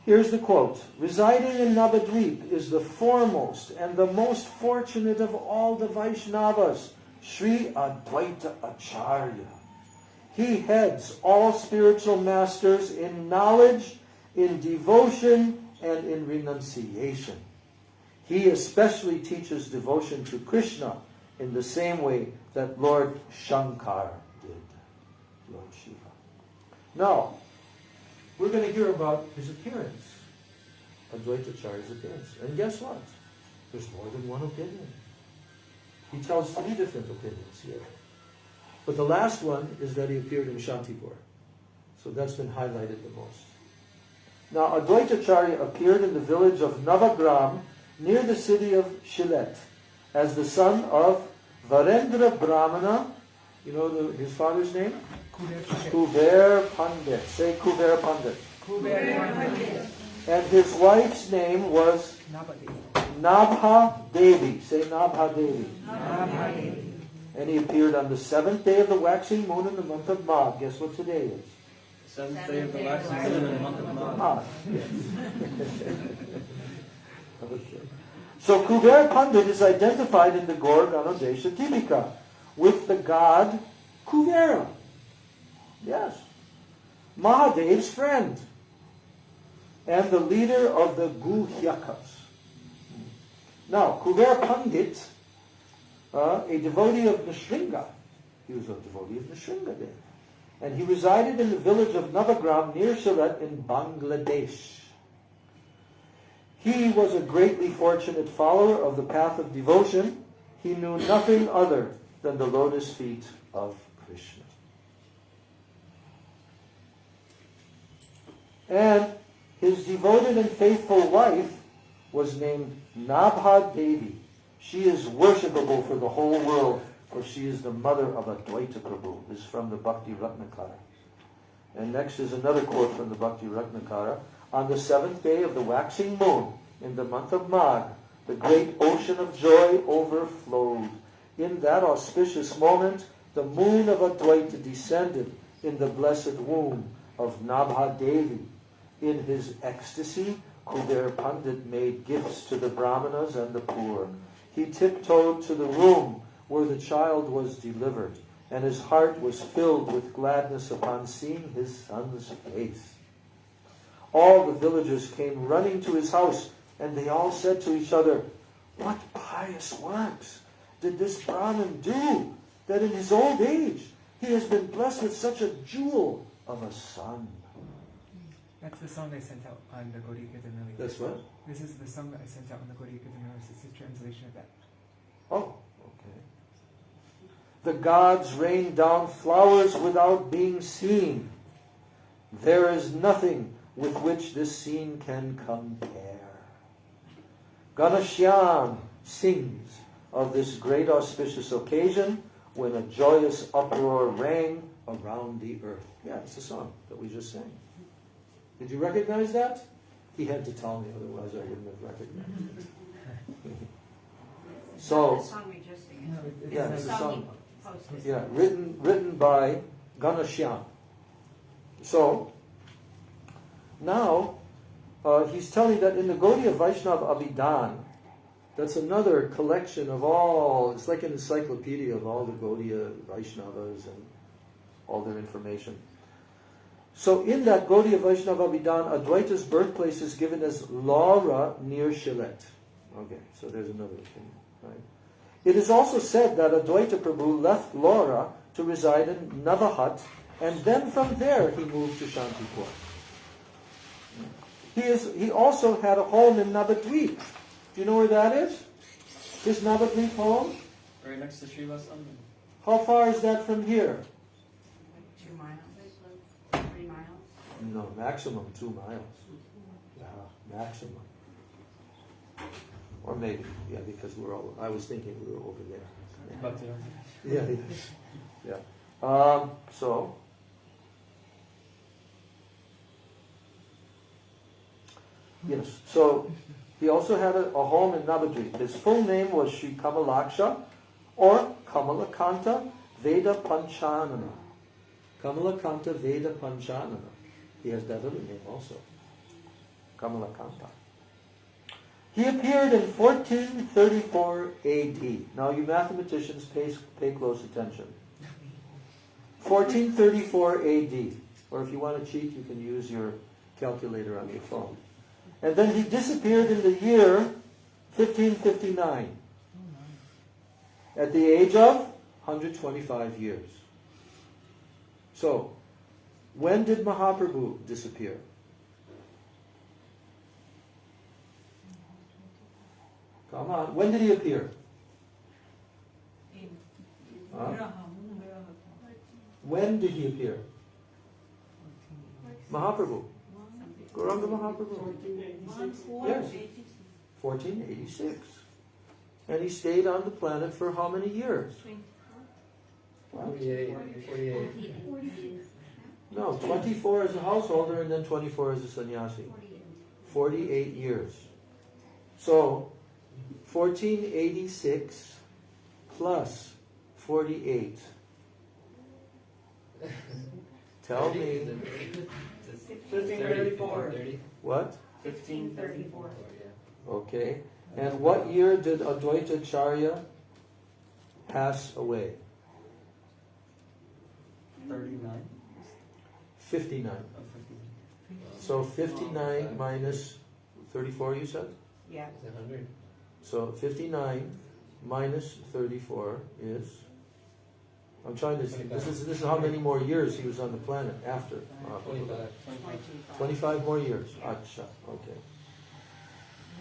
Here's the quote. Residing in Navadvip is the foremost and the most fortunate of all the Vaishnavas, Sri Advaita Ācārya. He heads all spiritual masters in knowledge, in devotion, and in renunciation. He especially teaches devotion to Krishna in the same way that Lord Shankar did, Lord Shiva. Now, we're going to hear about his appearance, Advaita Ācārya's appearance. And guess what? There's more than one opinion. He tells 3 different opinions here. But the last one is that he appeared in Shantipur. So that's been highlighted the most. Now, Advaita Ācārya appeared in the village of Navagram, near the city of Shilet, as the son of Varendra Brahmana. You know his father's name? Kuber Pandit. Say Kuber Pandit. Kuber Pandit. And his wife's name was Nabha Devi. Say Nabha Devi. Nabha Devi. And he appeared on the 7th day of the waxing moon in the month of Magh. Guess what today is? 7th day of the waxing moon in the month of Magh. Magh. Yes. Okay. So Kuber Pandit is identified in the Gaur Ganodesha Tipika with the god Kuvera. Yes. Mahadev's friend. And the leader of the Guhyakas. Now, Kuber Pandit, a devotee of Nrsinga. He was a devotee of Nrsinga then. And he resided in the village of Navagram near Shilet in Bangladesh. He was a greatly fortunate follower of the path of devotion. He knew nothing other than the lotus feet of Krishna. And his devoted and faithful wife was named Nabha Devi. She is worshipable for the whole world, for she is the mother of Advaita Prabhu. This is from the Bhakti Ratnakara. And next is another quote from the Bhakti Ratnakara. On the 7th day of the waxing moon, in the month of Magh, the great ocean of joy overflowed. In that auspicious moment, the moon of Advaita descended in the blessed womb of Nabha Devi. In his ecstasy, Kuber Pandit made gifts to the Brahmanas and the poor. He tiptoed to the room where the child was delivered, and his heart was filled with gladness upon seeing his son's face. All the villagers came running to his house And they all said to each other, "What pious works did this Brahmin do, that in his old age he has been blessed with such a jewel of a son?" That's the song I sent out on the Gaudiya Kirtanamrita. That's what? This is the song that I sent out on the Gaudiya Kirtanamrita. It's a translation of that. Oh, okay. The gods rain down flowers without being seen. There is nothing with which this scene can compare. Ganashyam sings of this great auspicious occasion when a joyous uproar rang around the earth. Yeah, it's a song that we just sang. Did you recognize that? He had to tell me, otherwise I wouldn't have recognized it. So, The song we just sang. No, yeah, The it's a song song. he posted. Yeah, written by Ganashyam. So, now, he's telling that in the Gaudiya Vaishnava-avatāra, that's another collection of all, it's like an encyclopedia of all the Gaudiya Vaishnavas and all their information. So in that Gaudiya Vaishnava-avatāra, Advaita's birthplace is given as Laura near Shilet. Okay, so there's another thing, right? It is also said that Advaita Prabhu left Laura to reside in Navahat, and then from there he moved to Shantipur. He also had a home in Navadvip. Do you know where that is? His Navadvip home? Right next to Srivasam. How far is that from here? Like 2 miles, 3 miles. No, maximum 2 miles. Yeah, maximum. Or maybe, yeah, because I was thinking we were over there. But Yeah, yeah. So, yes, so he also had a home in Navadvip. His full name was Sri Kamalaksha or Kamalakanta Veda Panchanana. Kamalakanta Veda Panchanana. He has that other name also. Kamalakanta. He appeared in 1434 AD. Now you mathematicians pay close attention. 1434 AD. Or if you want to cheat, you can use your calculator on your phone. And then he disappeared in the year 1559. At the age of 125 years. So, when did Mahaprabhu disappear? Come on, when did he appear? Huh? When did he appear? Mahaprabhu. Gauranga Mahaprabhu. Yes. 1486. And he stayed on the planet for how many years? 48. No, 24 as a householder and then 24 as a sannyasi. 48 years. So, 1486 plus 48. Tell me. 1534. What? 1534. Okay. And what year did Advaita Ācārya pass away? 39. 59. Oh, 50. So 59 minus 34, you said? Yeah. 100. So 59 minus 34 is... I'm trying to see. This is how many more years he was on the planet after. 25. 25 more years. Acha. Okay.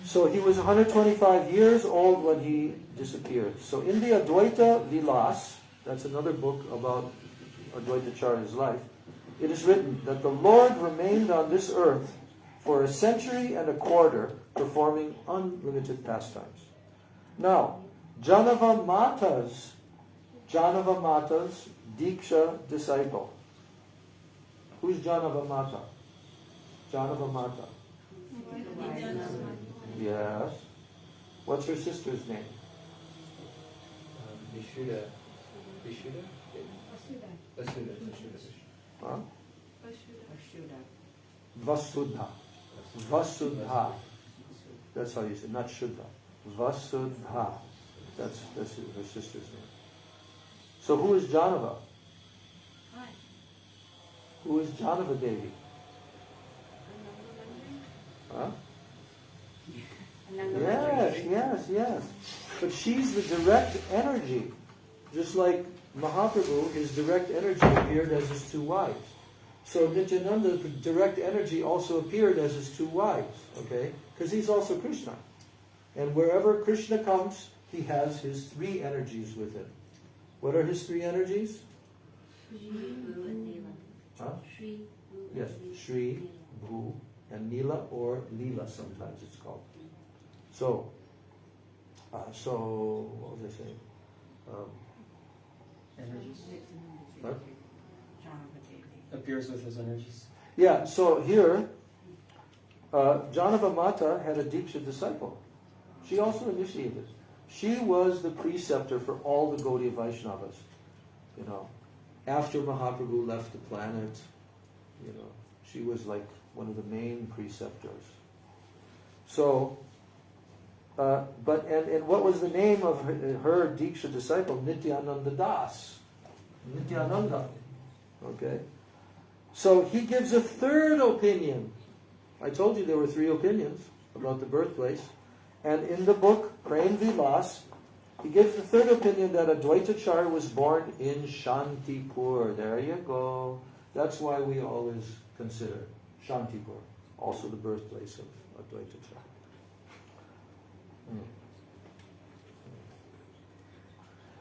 So he was 125 years old when he disappeared. So in the Advaita Vilas, that's another book about Advaita Ācārya's life, it is written that the Lord remained on this earth for a century and a quarter, performing unlimited pastimes. Now, Janava Mata's Diksha disciple. Who's Janava Mata? Janava Mata. Yes. What's her sister's name? Vishuddha. Huh? Vashuddha. Vasudha. Vasudha. That's how you say it. Not Shuddha. Vasudha. That's her sister's name. So who is Janava? Who is Janava Devi? Huh? Yes. But she's the direct energy. Just like Mahaprabhu, his direct energy appeared as his two wives. So Nityananda, the direct energy, also appeared as his two wives, okay? Because he's also Krishna. And wherever Krishna comes, he has his three energies with him. What are his three energies? Huh? Yes, Shri, Bhu, and Nila, or Leela sometimes it's called. So what was I saying? Energies. What? Appears with his energies. Yeah, so here, Janava Mata had a Diksha disciple. She also initiated. She was the preceptor for all the Gaudiya Vaishnavas. You know, after Mahaprabhu left the planet, you know, she was like one of the main preceptors. So, and what was the name of her Diksha disciple? Nityananda Das. Nityananda. Okay. So he gives a third opinion. I told you there were three opinions about the birthplace. And in the book, Prem Vilas, he gives the third opinion that Advaita Ācārya was born in Shantipur. There you go. That's why we always consider Shantipur also the birthplace of Advaita Ācārya.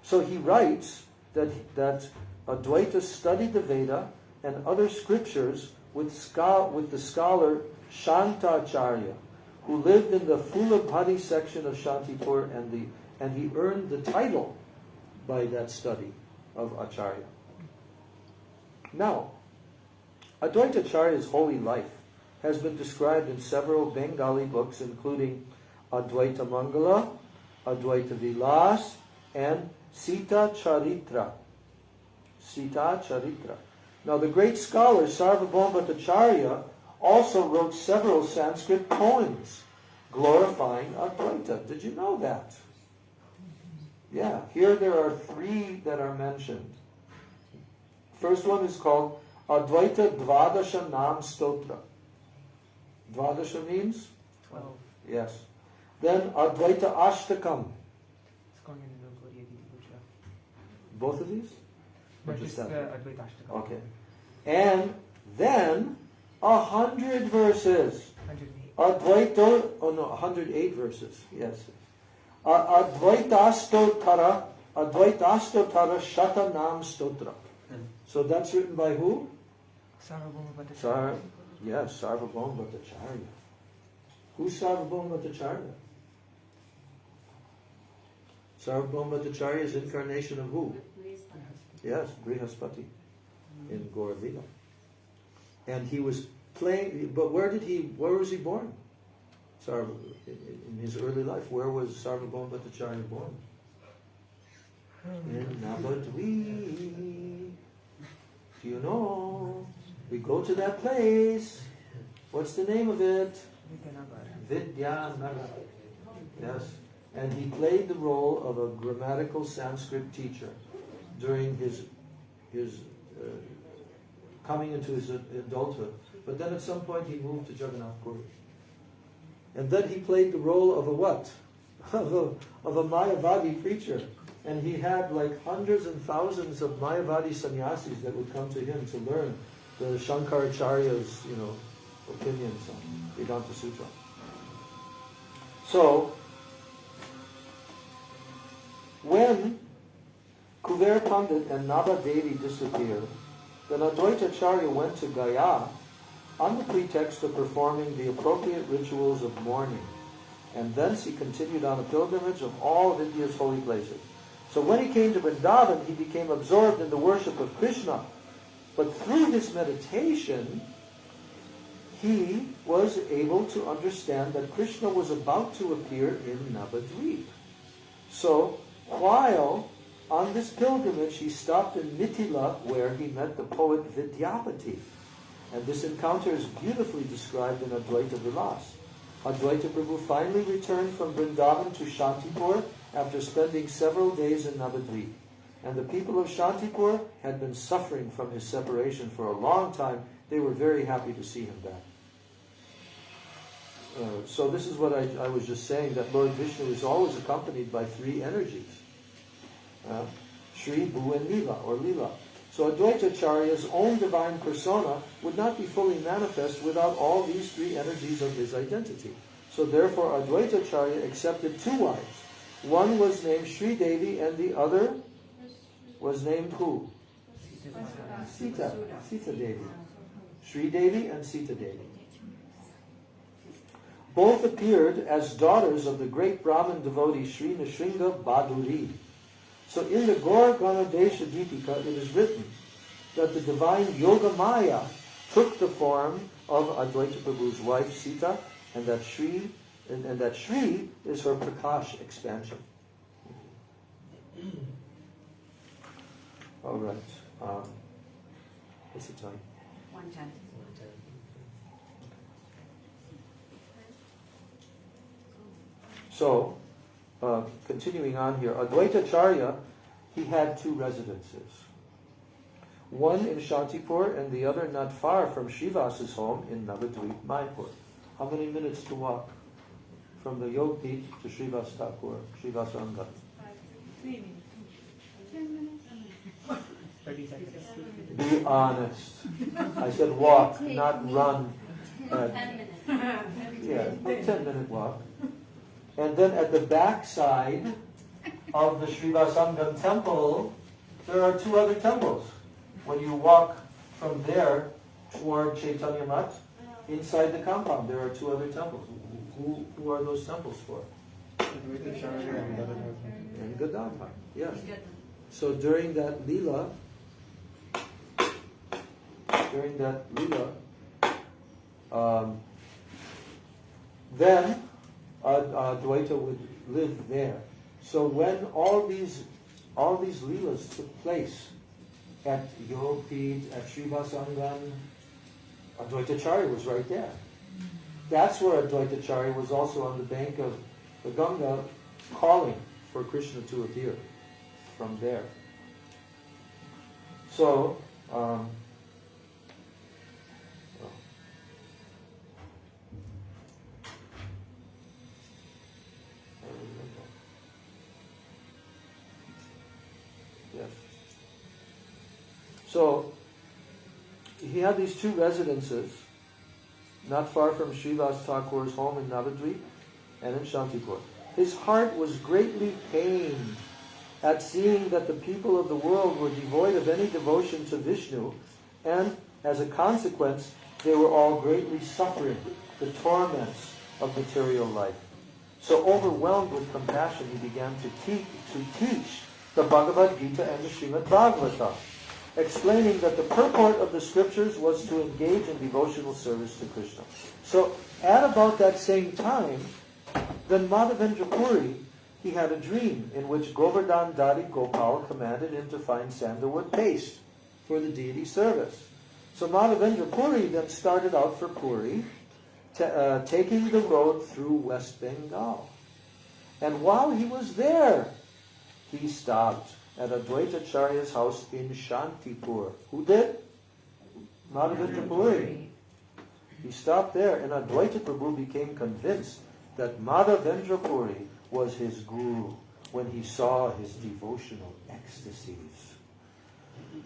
So he writes that Advaita studied the Veda and other scriptures with the scholar Shantacārya, who lived in the Fulabhati section of Shantipur, and he earned the title by that study of Ācārya. Now, Advaita Ācārya's holy life has been described in several Bengali books, including Advaita Mangala, Advaita Vilas, and Sita Charitra. Now, the great scholar Sarvabhauma Bhattacharya also wrote several Sanskrit poems glorifying Advaita. Did you know that? Yeah, here there are three that are mentioned. First one is called Advaita Dvadasha Nam Stotra. Dvadasha means? 12. Yes. Then Advaita Ashtakam. It's going in the Gaudiya Puja. Both of these? Or But just just the that? Advaita Ashtakam. Okay. And then 100 verses. 108. Advaita, 108 verses, yes. Advaitastotara Shatanam Stotra. So that's written by who? Sarvabhauma Bhattacharya. Yes, Sarvabhauma Bhattacharya. Who's Sarvabhauma Bhattacharya? Sarvabhauma Bhattacharya is incarnation of who? Yes, Brihaspati in Gauralila. And he was playing, but where was he born? In his early life, where was Sarvabhauma Bhattacharya born? In Navadvip. Do you know? We go to that place. What's the name of it? Vidyanagar. Yes. And he played the role of a grammatical Sanskrit teacher during his coming into his adulthood. But then at some point he moved to Jagannath Puri. And then he played the role of a what? of a Mayavadi preacher. And he had like hundreds and thousands of Mayavadi sannyasis that would come to him to learn the Shankaracharya's, opinions on Vedanta Sutra. So, when Kuver Pandit and Naba Devi disappeared, then Advaita Ācārya went to Gaya on the pretext of performing the appropriate rituals of mourning. And thence he continued on a pilgrimage of all of India's holy places. So when he came to Vrindavan, he became absorbed in the worship of Krishna. But through this meditation, he was able to understand that Krishna was about to appear in Navadvip. So, while on this pilgrimage, he stopped in Mithila, where he met the poet Vidyapati. And this encounter is beautifully described in Advaita Vilas. Advaita Prabhu finally returned from Vrindavan to Shantipur after spending several days in Navadvip. And the people of Shantipur had been suffering from his separation for a long time. They were very happy to see him back. So this is what I was just saying, that Lord Vishnu is always accompanied by three energies. Shri, Bhu, and Lila, or Lila. So Advaita Ācārya's own divine persona would not be fully manifest without all these three energies of his identity. So therefore Advaita Ācārya accepted two wives. One was named Sri Devi and the other was named who? Sita. Sita Devi. Sri Devi and Sita Devi. Both appeared as daughters of the great Brahmin devotee Sri Nrsimha Baduri. So in the Gaur Ganodesha Deepika it is written that the divine Yogamaya took the form of Advaita Prabhu's wife Sita, and that Sri is her Prakash expansion. All right. What's the time? 1:10. So, continuing on here, Advaita Ācārya, he had two residences. One in Shantipur and the other not far from Srivasa's home in Navadvip, Mayapur. How many minutes to walk from the Yogpit to Srivas Thakur, Srivasa Angan? 3 minutes. 10 minutes. 30 seconds. Be honest. I said walk, not run. 10 minutes. Yeah, a 10-minute walk. And then at the back side of the Srivasangam temple, there are two other temples. When you walk from there toward Chaitanya Mat, inside the compound, there are two other temples. Who are those temples for? Advaita Ācārya and the other one. And Gadadhar, yes. So during that Leela, then Advaita would live there. So when all these Leelas took place at Yogpit, at Srivasangan, Advaita Ācārya was right there. That's where Advaita Ācārya was also on the bank of the Ganga calling for Krishna to appear from there. So, yes. So, he had these two residences, not far from Srivas Thakur's home in Navadvip and in Shantipur. His heart was greatly pained at seeing that the people of the world were devoid of any devotion to Vishnu, and as a consequence, they were all greatly suffering the torments of material life. So overwhelmed with compassion, he began to teach the Bhagavad Gita and the Srimad Bhagavata, explaining that the purport of the scriptures was to engage in devotional service to Krishna. So at about that same time, then Madhavendra Puri, he had a dream in which Govardhan Dari Gopal commanded him to find sandalwood paste for the deity service. So Madhavendra Puri then started out for Puri, taking the road through West Bengal. And while he was there, he stopped at Advaita Ācārya's house in Shantipur. Who did? Madhavendra Puri. He stopped there, and Advaita Prabhu became convinced that Madhavendra Puri was his guru when he saw his devotional ecstasies.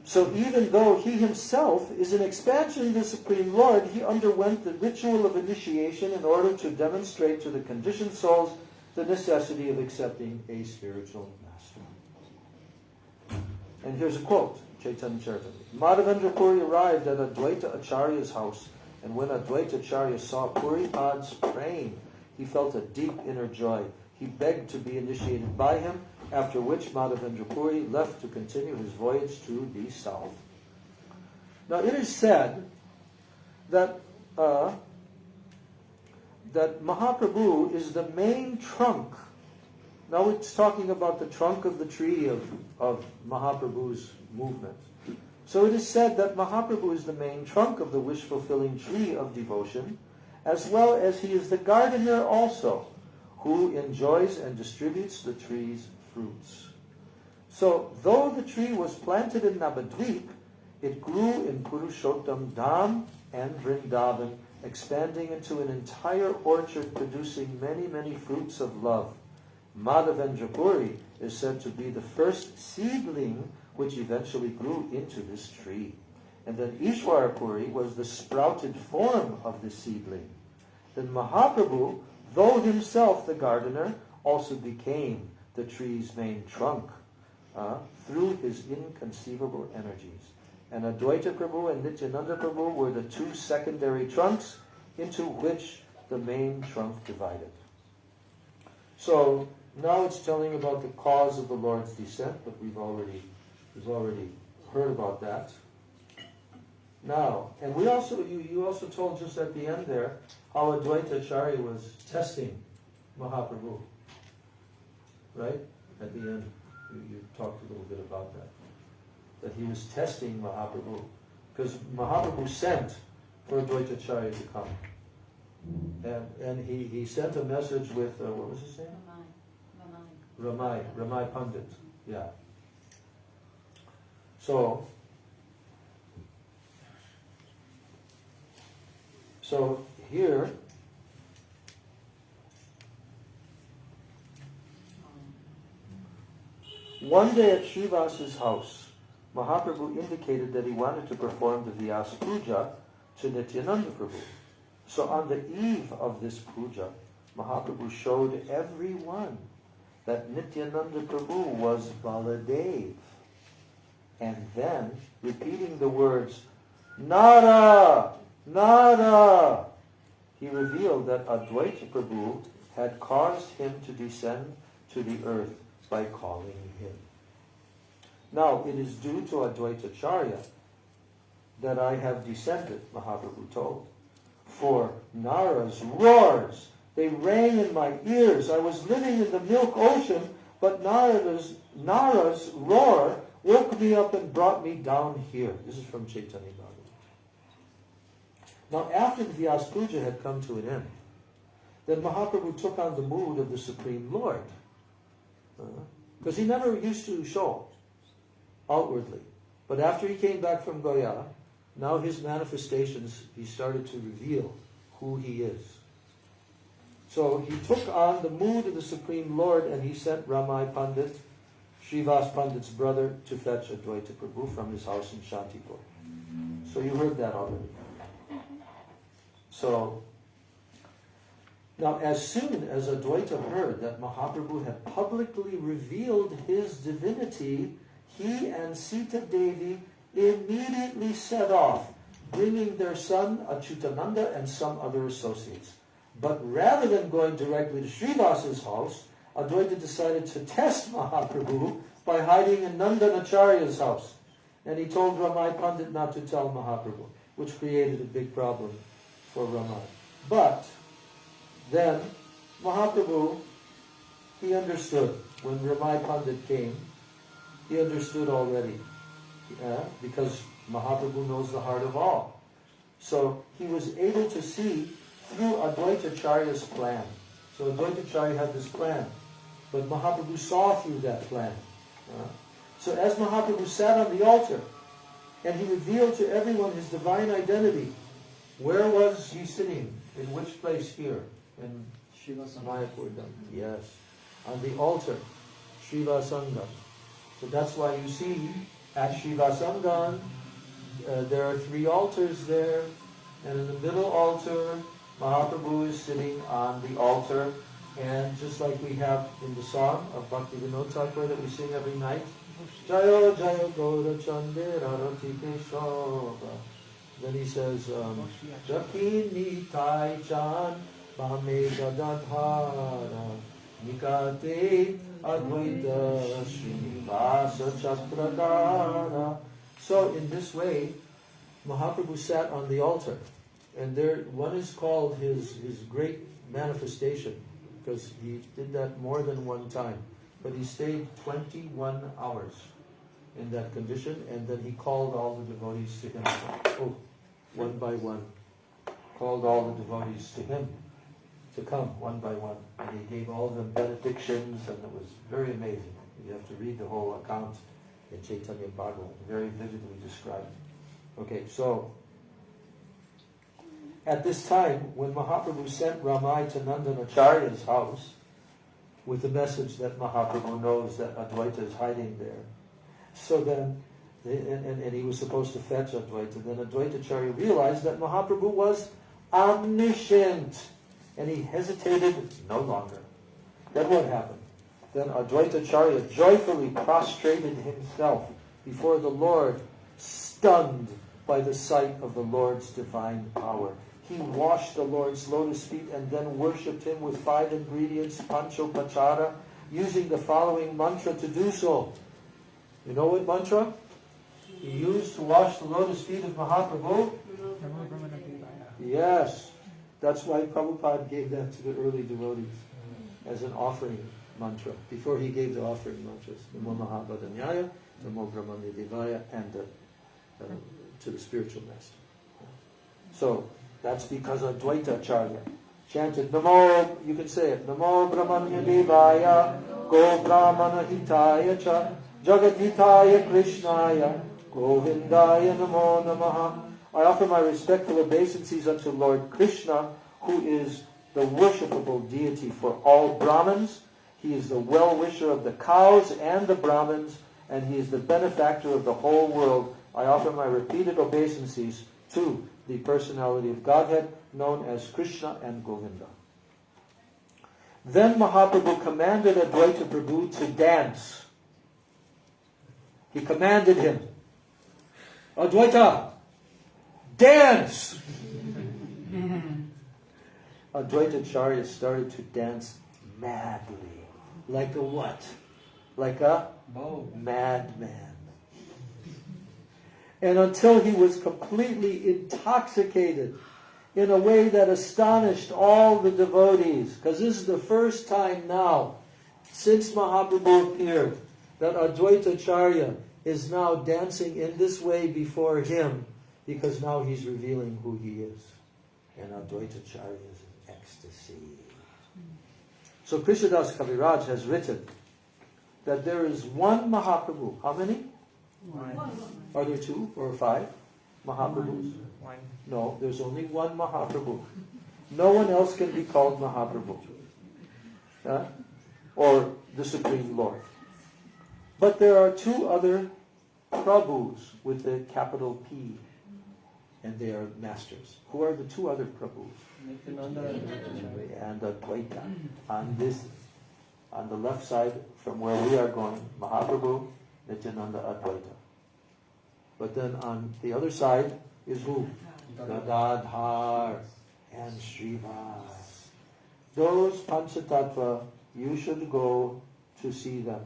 So even though he himself is an expansion of the Supreme Lord, he underwent the ritual of initiation in order to demonstrate to the conditioned souls the necessity of accepting a spiritual master. And here's a quote, Chaitanya Charitamrita. Madhavendra Puri arrived at Advaita Ācārya's house, and when Advaita Ācārya saw Puripad's praying, he felt a deep inner joy. He begged to be initiated by him, after which Madhavendra Puri left to continue his voyage to the south. Now it is said that that Mahaprabhu is the main trunk. Now it's talking about the trunk of the tree of Mahaprabhu's movement. So it is said that Mahaprabhu is the main trunk of the wish-fulfilling tree of devotion, as well as he is the gardener also, who enjoys and distributes the tree's fruits. So, though the tree was planted in Navadvip, it grew in Purushottam Dham and Vrindavan expanding into an entire orchard producing many, many fruits of love. Madhavendra Puri is said to be the first seedling which eventually grew into this tree. And then Ishwara Puri was the sprouted form of the seedling. Then Mahaprabhu, though himself the gardener, also became the tree's main trunk through his inconceivable energies. And Advaita Prabhu and Nityananda Prabhu were the two secondary trunks into which the main trunk divided. So now it's telling about the cause of the Lord's descent, but we've already heard about that. Now, and we also you also told just at the end there how Advaita Ācārya was testing Mahaprabhu. Right? At the end, you talked a little bit about that. That he was testing Mahaprabhu. Because Mahaprabhu sent for Advaita Ācārya to come. And he sent a message with, what was his name? Ramai Pandit. Yeah. So here, one day at Srivasa's house, Mahaprabhu indicated that he wanted to perform the Vyasa Puja to Nityananda Prabhu. So on the eve of this puja, Mahaprabhu showed everyone that Nityananda Prabhu was Baladev. And then, repeating the words, Nara! Nara! He revealed that Advaita Prabhu had caused him to descend to the earth by calling him. Now, it is due to Advaita Ācārya that I have descended, Mahaprabhu told. For Nara's roars, they rang in my ears. I was living in the milk ocean, but Nara's roar woke me up and brought me down here. This is from Chaitanya Bhagavat. Now, after the Vyasa Puja had come to an end, then Mahaprabhu took on the mood of the Supreme Lord. Because he never used to show outwardly. But after he came back from Gaya, now his manifestations, he started to reveal who he is. So he took on the mood of the Supreme Lord and he sent Ramai Pandit, Srivas Pandit's brother, to fetch Advaita Prabhu from his house in Shantipur. So you heard that already. So, now as soon as Advaita heard that Mahaprabhu had publicly revealed his divinity, he and Sita Devi immediately set off, bringing their son Achyutananda and some other associates. But rather than going directly to Srivasa's house, Advaita decided to test Mahaprabhu by hiding in Nandanacharya's house. And he told Ramai Pandit not to tell Mahaprabhu, which created a big problem for Ramai. But then Mahaprabhu, he understood. When Ramai Pandit came, he understood already. Because Mahaprabhu knows the heart of all. So he was able to see through Advaita Ācārya's plan. So Advaita Ācārya had this plan, but Mahaprabhu saw through that plan. So as Mahaprabhu sat on the altar, and he revealed to everyone his divine identity, where was he sitting? In which place here? In Mayapur. Yes. On the altar, Srivasangam. So that's why you see at Srivasangam, there are 3 altars there, and in the middle altar, Mahaprabhu is sitting on the altar, and just like we have in the song of Bhakti Vinod Thakur that we sing every night, Jayo Jayo Gaura Chandera Ratike Shobha. Then he says, Jakini Tai Chan Bhame Gadadhara Nikate Advaita Srivasa Chakradhara. So in this way, Mahaprabhu sat on the altar. And there, one is called his great manifestation, because he did that more than one time. But he stayed 21 hours in that condition, and then he called all the devotees to him. One by one. Called all the devotees to him to come one by one. And he gave all of them benedictions, and it was very amazing. You have to read the whole account in Chaitanya Bhagavat, very vividly described. Okay, so at this time, when Mahaprabhu sent Ramai to Nandanacharya's house with the message that Mahaprabhu knows that Advaita is hiding there, so then, and he was supposed to fetch Advaita, then Advaitacharya realized that Mahaprabhu was omniscient, and he hesitated no longer. Then what happened? Then Advaitacharya joyfully prostrated himself before the Lord, stunned by the sight of the Lord's divine power. He washed the Lord's lotus feet and then worshipped him with 5 ingredients, panchopachara, using the following mantra to do so. You know what mantra he used to wash the lotus feet of Mahaprabhu? Yes. That's why Prabhupada gave that to the early devotees as an offering mantra, before he gave the offering mantras. Namo Mahabodhanyaya, Namo Brahmani Devaya, and to the spiritual master. So, that's because Advaitacharya chanted Namo, you can say it, Namo Brahmanya Devaya, Go Brahmana Hitaya Cha, Jagatitaya Krishnaya, Govindaya Namo Namaha. I offer my respectful obeisances unto Lord Krishna, who is the worshipable deity for all Brahmins. He is the well-wisher of the cows and the Brahmins, and he is the benefactor of the whole world. I offer my repeated obeisances to the personality of Godhead, known as Krishna and Govinda. Then Mahaprabhu commanded Advaita Prabhu to dance. He commanded him, Advaita, dance! Advaitacharya started to dance madly. Like a what? Like a madman. And until he was completely intoxicated in a way that astonished all the devotees. Because this is the first time now, since Mahaprabhu appeared, that Advaitacharya is now dancing in this way before him, because now he's revealing who he is. And Advaitacharya is in ecstasy. So Krishnadas Kaviraj has written that there is one Mahaprabhu. How many? One. Are there 2 or 5 Mahaprabhus? One. No, there's only one Mahaprabhu. No one else can be called Mahaprabhu. Or the Supreme Lord. But there are 2 other Prabhus with the capital P. And they are masters. Who are the 2 other Prabhus? And Advaita. On the left side from where we are going, Mahaprabhu, Nityananda, Advaita. But then on the other side is who? Gadadhar and Srivas. Those Panchatattva, you should go to see them.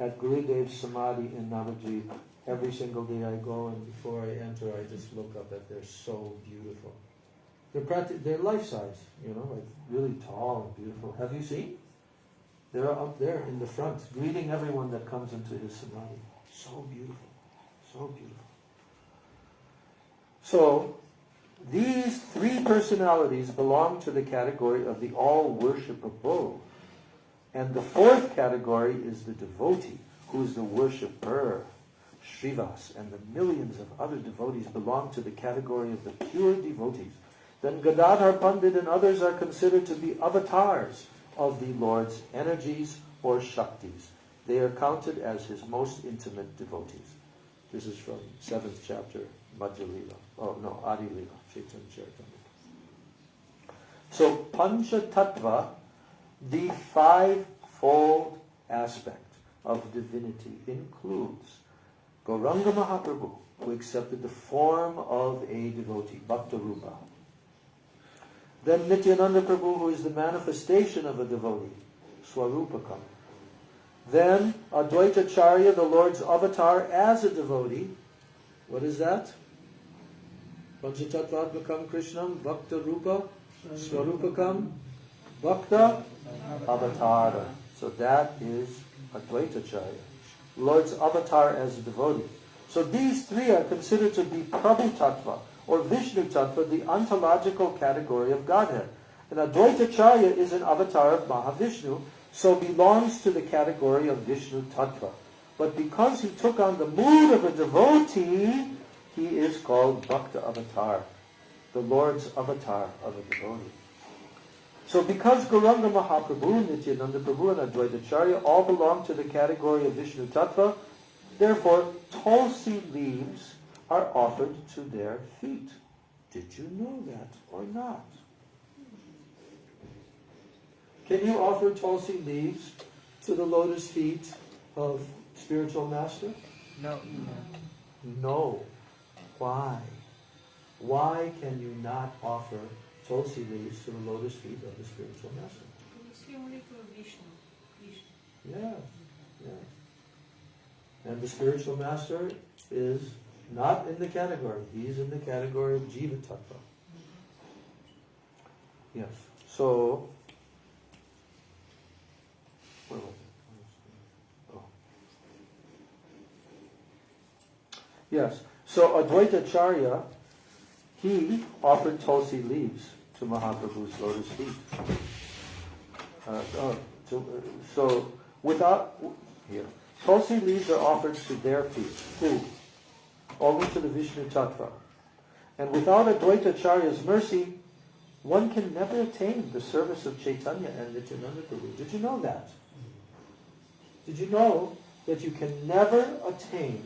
At Gurudev's Samadhi in Navadvip, every single day I go, and before I enter, I just look up at they're so beautiful. They're life-size, like really tall and beautiful. Have you seen? They're up there in the front, greeting everyone that comes into his Samadhi. So beautiful. So beautiful. So, these 3 personalities belong to the category of the all-worshipable. And the 4th category is the devotee, who is the worshipper. Srivas and the millions of other devotees belong to the category of the pure devotees. Then Gadadhar Pandit and others are considered to be avatars of the Lord's energies or shaktis. They are counted as his most intimate devotees. This is from 7th chapter, Madhya Lila. Oh no, Adi Lila, Chaitanya Charitamrita. So Pancha Tattva, the 5-fold aspect of divinity, includes Gauranga Mahaprabhu, who accepted the form of a devotee, Bhakta Rupa. Then Nityananda Prabhu, who is the manifestation of a devotee, Swarupakam. Then Advaitacharya, the Lord's avatar as a devotee. What is that? Panchatattvatmakam Krishnam, Bhakta Rupa, Swarupakam, Bhakta Avatara. So that is Advaitacharya, Lord's avatar as a devotee. So these 3 are considered to be Prabhu Tattva, or Vishnu Tattva, the ontological category of Godhead. And Advaitacharya is an avatar of Maha-viṣṇu, so belongs to the category of Vishnu Tattva. But because he took on the mood of a devotee, he is called Bhakta Avatar. the Lord's avatar of a devotee. So because Gauranga Mahaprabhu, Nityananda Prabhu, and Advaita Ācārya all belong to the category of Vishnu Tattva, therefore tulsi leaves are offered to their feet. Did you know that or not? Can you offer tulsi leaves to the lotus feet of spiritual master? No. No. Why? Why can you not offer tulsi leaves to the lotus feet of the spiritual master? It's only for Vishnu. Yes, yes. And the spiritual master is not in the category. He's in the category of Jiva Tattva. Yes. So, where was it? Oh. Yes. So Advaita Ācārya, he offered tulsi leaves to Mahaprabhu's lotus feet. So without here, tulsi leaves are offered to their feet. Who? Only to the Vishnu Tattva. And without Advaita Ācārya's mercy, one can never attain the service of Chaitanya and Nityananda Prabhu. Did you know that? Did you know that you can never attain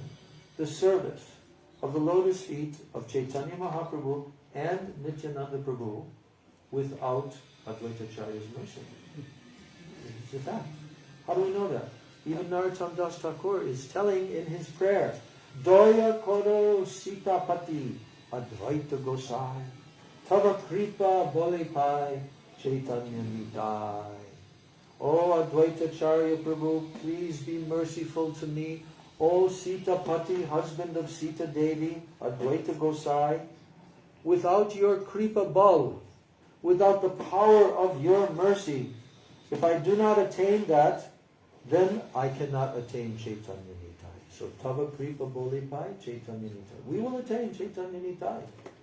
the service of the lotus feet of Chaitanya Mahaprabhu and Nityananda Prabhu without Advaita Ācārya's mercy? It's a fact. How do we know that? Even Narottam Das Thakur is telling in his prayer, Doya Koro Sitapati Advaita Gosai Tava Kripa Bole Pai Chaitanya Nidai. O Advaita Ācārya Prabhu, please be merciful to me. O Sitapati, husband of Sita Devi, Advaita Gosai, without your Kripa Bal, without the power of your mercy, if I do not attain that, then I cannot attain Chaitanya Nitai. So Tava Kripa Bole Pai Chaitanya Nitai. We will attain Chaitanya Nitai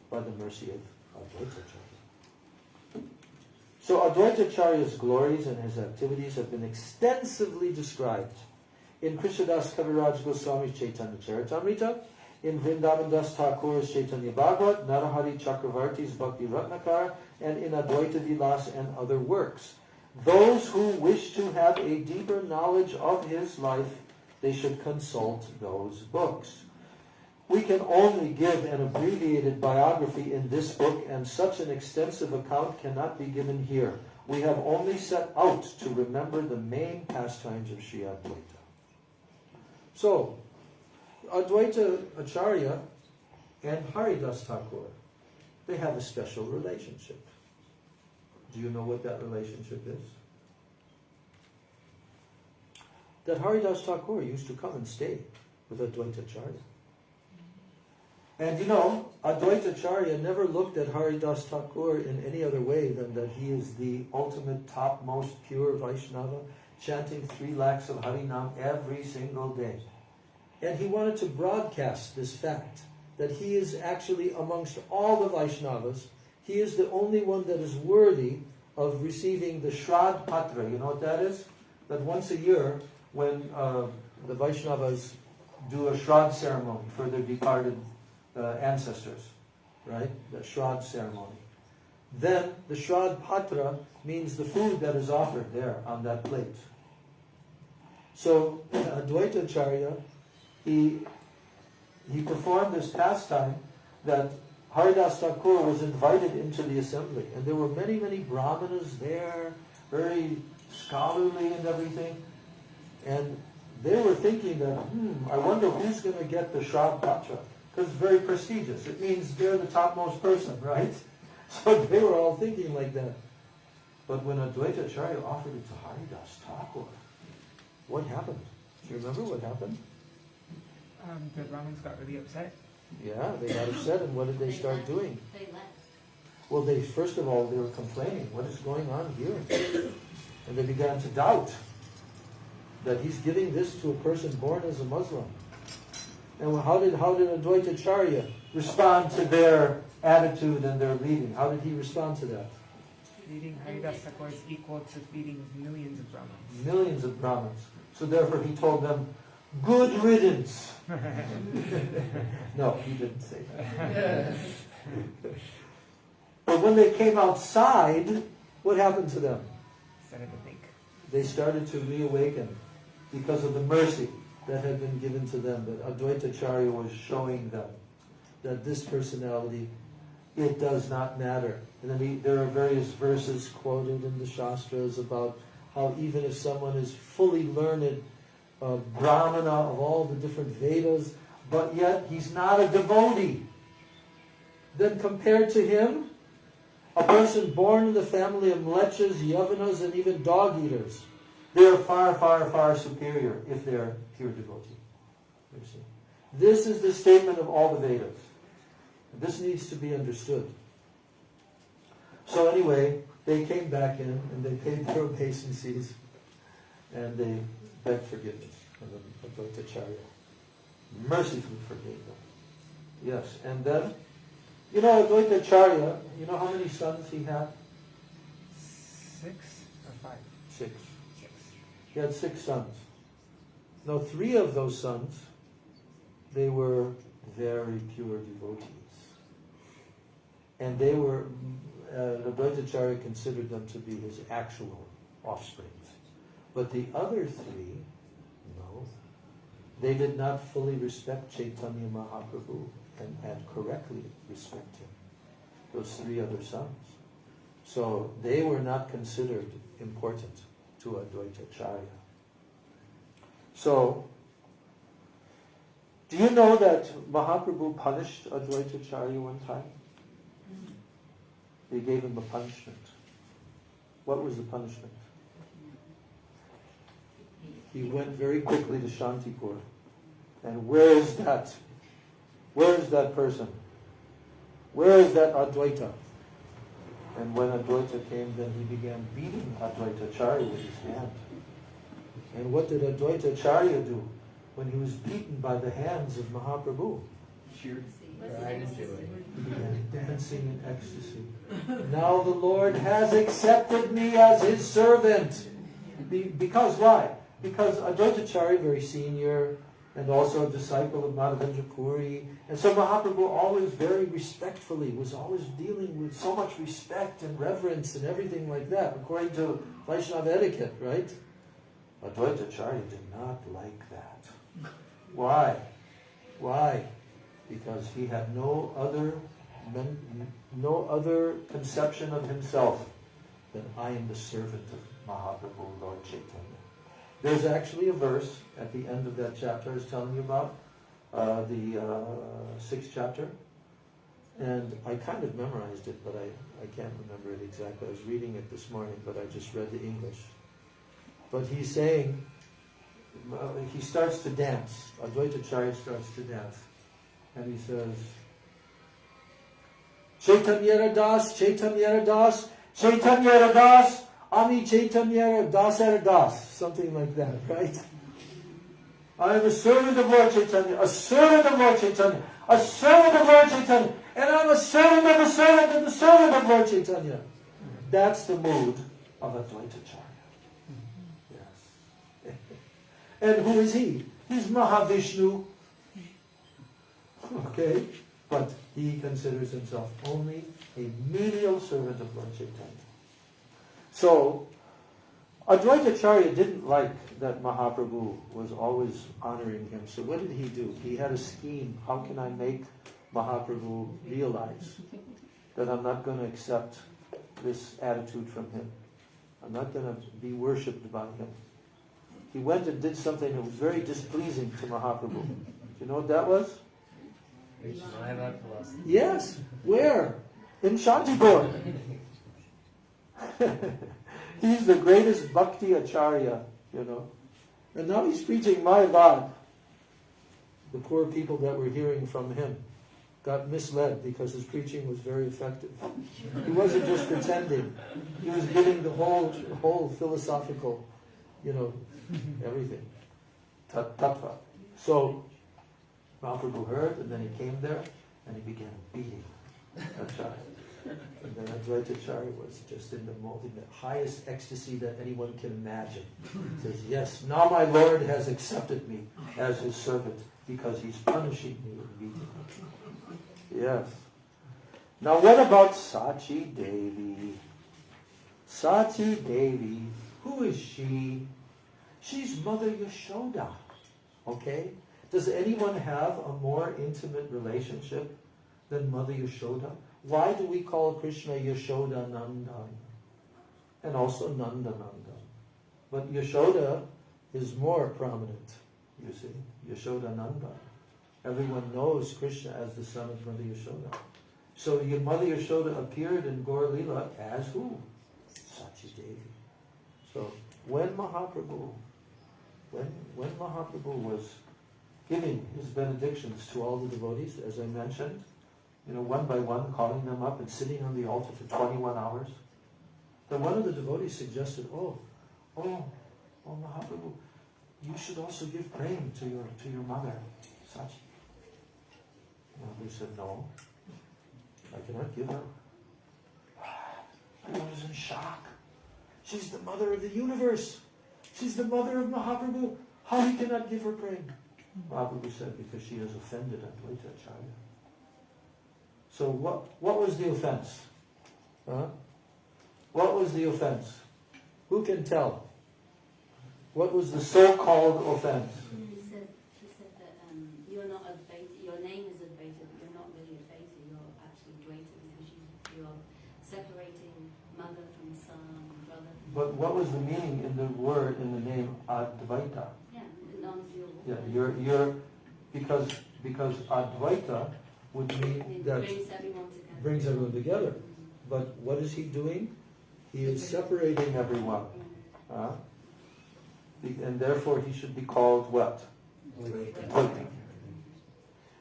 by the mercy of Advaita Ācārya. So Advaita Ācārya's glories and his activities have been extensively described in Krishnadas Kaviraj Goswami's Chaitanya Charitamrita, in Vrindavan Das Thakur's Chaitanya Bhagavat, Narahari Chakravarti's Bhakti Ratnakar, and in Advaita Vilas and other works. Those who wish to have a deeper knowledge of his life, they should consult those books. We can only give an abbreviated biography in this book, and such an extensive account cannot be given here. We have only set out to remember the main pastimes of Sri Advaita. So, Advaita Ācārya and Haridas Thakur, they have a special relationship. Do you know what that relationship is? That Haridas Thakur used to come and stay with Advaita Ācārya. And you know, Advaita Ācārya never looked at Haridas Thakur in any other way than that he is the ultimate, topmost, pure Vaishnava, chanting 3 lakhs of Harinam every single day. And he wanted to broadcast this fact, that he is actually amongst all the Vaishnavas, he is the only one that is worthy of receiving the Shrad Patra. You know what that is? That once a year, when the Vaishnavas do a Shrad ceremony for their departed ancestors, right? The Shrad ceremony. Then the Shrad Patra means the food that is offered there on that plate. So Advaita Ācārya, he performed this pastime that Haridas Thakur was invited into the assembly, and there were many, many brahmanas there, very scholarly and everything, and they were thinking that, I wonder who's going to get the Shrad Patra, because it's very prestigious. It means they're the topmost person, right? So they were all thinking like that. But when Advaita Ācārya offered it to Haridas Thakur, what happened? Do you remember what happened? The Brahmins got really upset. Yeah, they got upset, and what did they start doing? They left. Well, first of all, they were complaining, what is going on here? And they began to doubt that he's giving this to a person born as a Muslim. And how did Advaita Ācārya respond to their attitude and their leading? How did he respond to that? Feeding Haridas Thakur is equal to feeding millions of Brahmins. Millions of Brahmins. So therefore he told them, good riddance. No, he didn't say that. But when they came outside, what happened to them? Started to think. They started to reawaken because of the mercy that had been given to them, that Advaita Ācārya was showing them that this personality, it does not matter. And then there are various verses quoted in the Shastras about how even if someone is fully learned, Brahmana of all the different Vedas, but yet he's not a devotee, then compared to him, a person born in the family of mlechas, yavanas, and even dog eaters, they are far, far, far superior if they are pure devotee. You see? This is the statement of all the Vedas. This needs to be understood. So anyway, they came back in and they paid their obeisances and they begged forgiveness. And then Advaita Ācārya mercifully forgave them. Yes, and then, you know, Advaita Ācārya, you know how many sons he had? 6 or 5? 6. 6. He had 6 sons. Now 3 of those sons, they were very pure devotees. And they were, Advaita Ācārya considered them to be his actual offsprings. But the other 3, no, they did not fully respect Chaitanya Mahaprabhu and correctly respect him. Those 3 other sons. So they were not considered important to Advaita Ācārya. So, do you know that Mahaprabhu punished Advaita Ācārya one time? They gave him a punishment. What was the punishment? He went very quickly to Shantipur. And where is that? Where is that person? Where is that Advaita? And when Advaita came, then he began beating Advaita Ācārya with his hand. And what did Advaita Ācārya do when he was beaten by the hands of Mahaprabhu? Cheered. He began dancing in ecstasy. Now the Lord has accepted me as his servant. Because why? Because Advaita Ācārya, very senior, and also a disciple of Madhavendra Puri. And so Mahaprabhu always very respectfully was always dealing with so much respect and reverence and everything like that, according to Vaishnava etiquette, right? Advaita Ācārya did not like that. Why? Why? Because he had no other conception of himself than I am the servant of Mahaprabhu, Lord Chaitanya. There's actually a verse at the end of that chapter I was telling you about, the 6th chapter, and I kind of memorized it, but I can't remember it exactly. I was reading it this morning, but I just read the English. But he's saying, he starts to dance. Advaita Ācārya starts to dance. And he says, Chaitanya Das, Chaitanya Das, Chaitanya Das, Ami Chaitanya Dasar Das. Something like that, right? I am a servant of Lord Chaitanya, a servant of Lord Chaitanya, a servant of Lord Chaitanya, and I'm a servant of the servant of the servant of Lord Chaitanya. That's the mood of Advaita Ācārya. Yes. And who is he? He's Maha-viṣṇu. Okay? But he considers himself only a menial servant of Lord Chaitanya. So, Advaita Ācārya didn't like that Mahaprabhu was always honoring him. So what did he do? He had a scheme. How can I make Mahaprabhu realize that I'm not going to accept this attitude from him? I'm not going to be worshipped by him. He went and did something that was very displeasing to Mahaprabhu. Do you know what that was? Yes. Where? In Shantipur. He's the greatest bhakti acharya, you know. And now he's preaching Mayapur. The poor people that were hearing from him got misled because his preaching was very effective. He wasn't just pretending. He was giving the whole philosophical, you know, everything. Tattva. So Mahaprabhu heard, and then he came there, and he began beating Acharya. And then Advaita Ācārya was just in the highest ecstasy that anyone can imagine. He says, yes, now my Lord has accepted me as his servant because he's punishing me and beating me. Yes. Now what about Sachi Devi? Sachi Devi, who is she? She's Mother Yashoda, okay? Does anyone have a more intimate relationship than Mother Yashoda? Why do we call Krishna Yashoda Nandan? And also Nanda Nandan. But Yashoda is more prominent, you see. Yashoda Nandan. Everyone knows Krishna as the son of Mother Yashoda. So your Mother Yashoda appeared in Gaur Leela as who? Sachi Devi. So when Mahaprabhu was giving his benedictions to all the devotees, as I mentioned, one by one, calling them up and sitting on the altar for 21 hours, then one of the devotees suggested, oh, Mahaprabhu, you should also give praying to your mother, Sachi. Mahaprabhu said, no, I cannot give her. I was in shock. She's the mother of the universe. She's the mother of Mahaprabhu. How he cannot give her praying? Mahaprabhu said, because she has offended Advaita Ācārya. So what was the offense? What was the offense? Who can tell? What was the so-called offense? She said that you're not Advaita, your name is Advaita, but you're not really Advaita, you're actually Dvaita because you're separating mother from son, brother. But what was the meaning in the name Advaita? Yeah, non-dual. Yeah, you're because Advaita would mean that brings everyone together. But what is he doing? He is separating everyone. And therefore he should be called what? Advaita.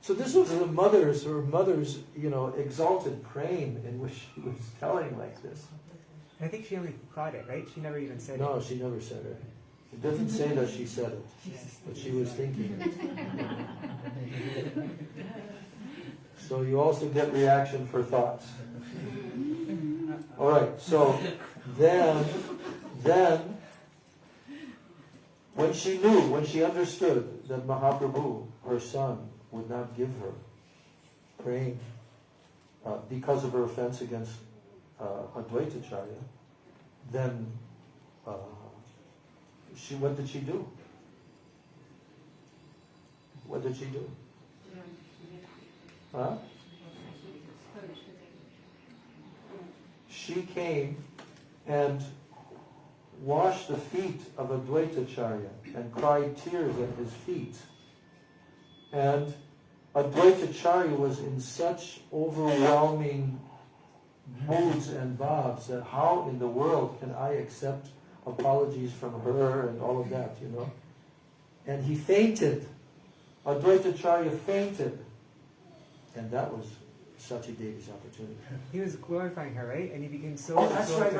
So this was her mother's exalted praying in which she was telling like this. I think she only caught it, right? She never even said it. No, she never said it. It doesn't say that she said it, but she was thinking it. So you also get reaction for thoughts. All right, so then, when she understood that Mahaprabhu, her son, would not give her praying because of her offense against Advaita Ācārya, then what did she do? What did she do? She came and washed the feet of Advaita Ācārya and cried tears at his feet. And Advaita Ācārya was in such overwhelming moods and bhavs that how in the world can I accept apologies from her and all of that, And he fainted. Advaita Ācārya fainted. And that was Sachi Devi's opportunity. He was glorifying her, right? And he became so... Oh, that's right.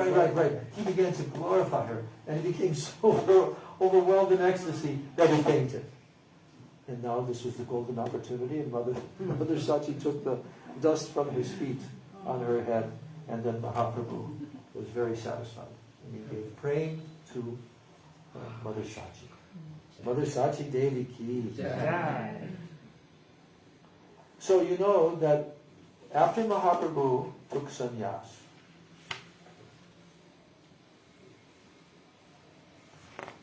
He began to glorify her. And he became so overwhelmed in ecstasy that he fainted. And now this was the golden opportunity, and Mother Sachi took the dust from his feet on her head, and then Mahaprabhu was very satisfied. And he gave praying to Mother Sachi. Mother Sachi Devi ki. Yeah. So you know that after Mahaprabhu took sannyas,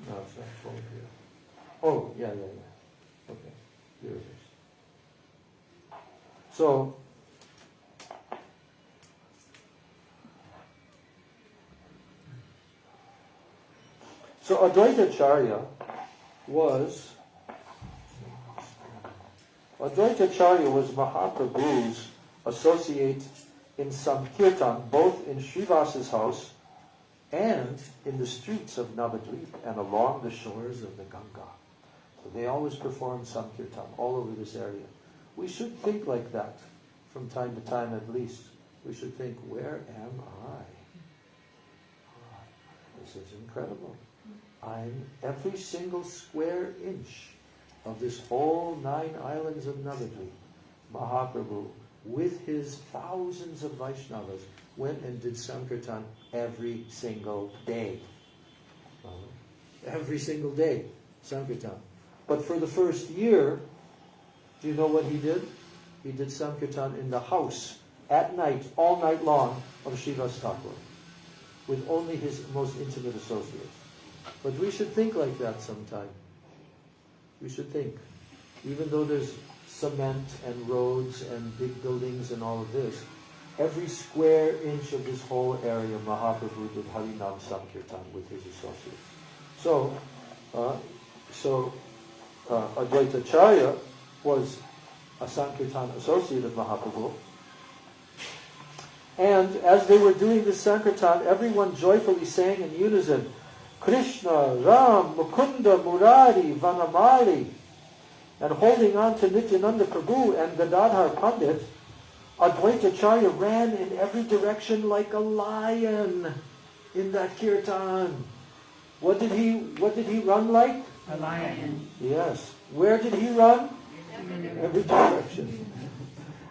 no, it's not told here. Oh, yeah. Okay, here it is. So, Advaita Ācārya was Mahaprabhu's associate in Sankirtan, both in Srivasa's house and in the streets of Navadvip and along the shores of the Ganga. So they always performed Sankirtan all over this area. We should think like that from time to time at least. We should think, where am I? This is incredible. I'm every single square inch of this whole 9 islands of Navadvip. Mahaprabhu, with his thousands of Vaishnavas, went and did Sankirtan every single day. Every single day, Sankirtan. But for the first year, do you know what he did? He did Sankirtan in the house at night, all night long, of Srivas Thakur, with only his most intimate associates. But we should think like that sometime. We should think. Even though there's cement and roads and big buildings and all of this, every square inch of this whole area, Mahaprabhu did Harinam Sankirtan with his associates. So Advaita Ācārya was a Sankirtan associate of Mahaprabhu. And as they were doing this Sankirtan, everyone joyfully sang in unison, Krishna, Ram, Mukunda, Murari, Vanamali. And holding on to Nityananda Prabhu and Gadadhar Pandit, Advaita Ācārya ran in every direction like a lion in that kirtan. What did he run like? A lion. Yes. Where did he run? Every direction.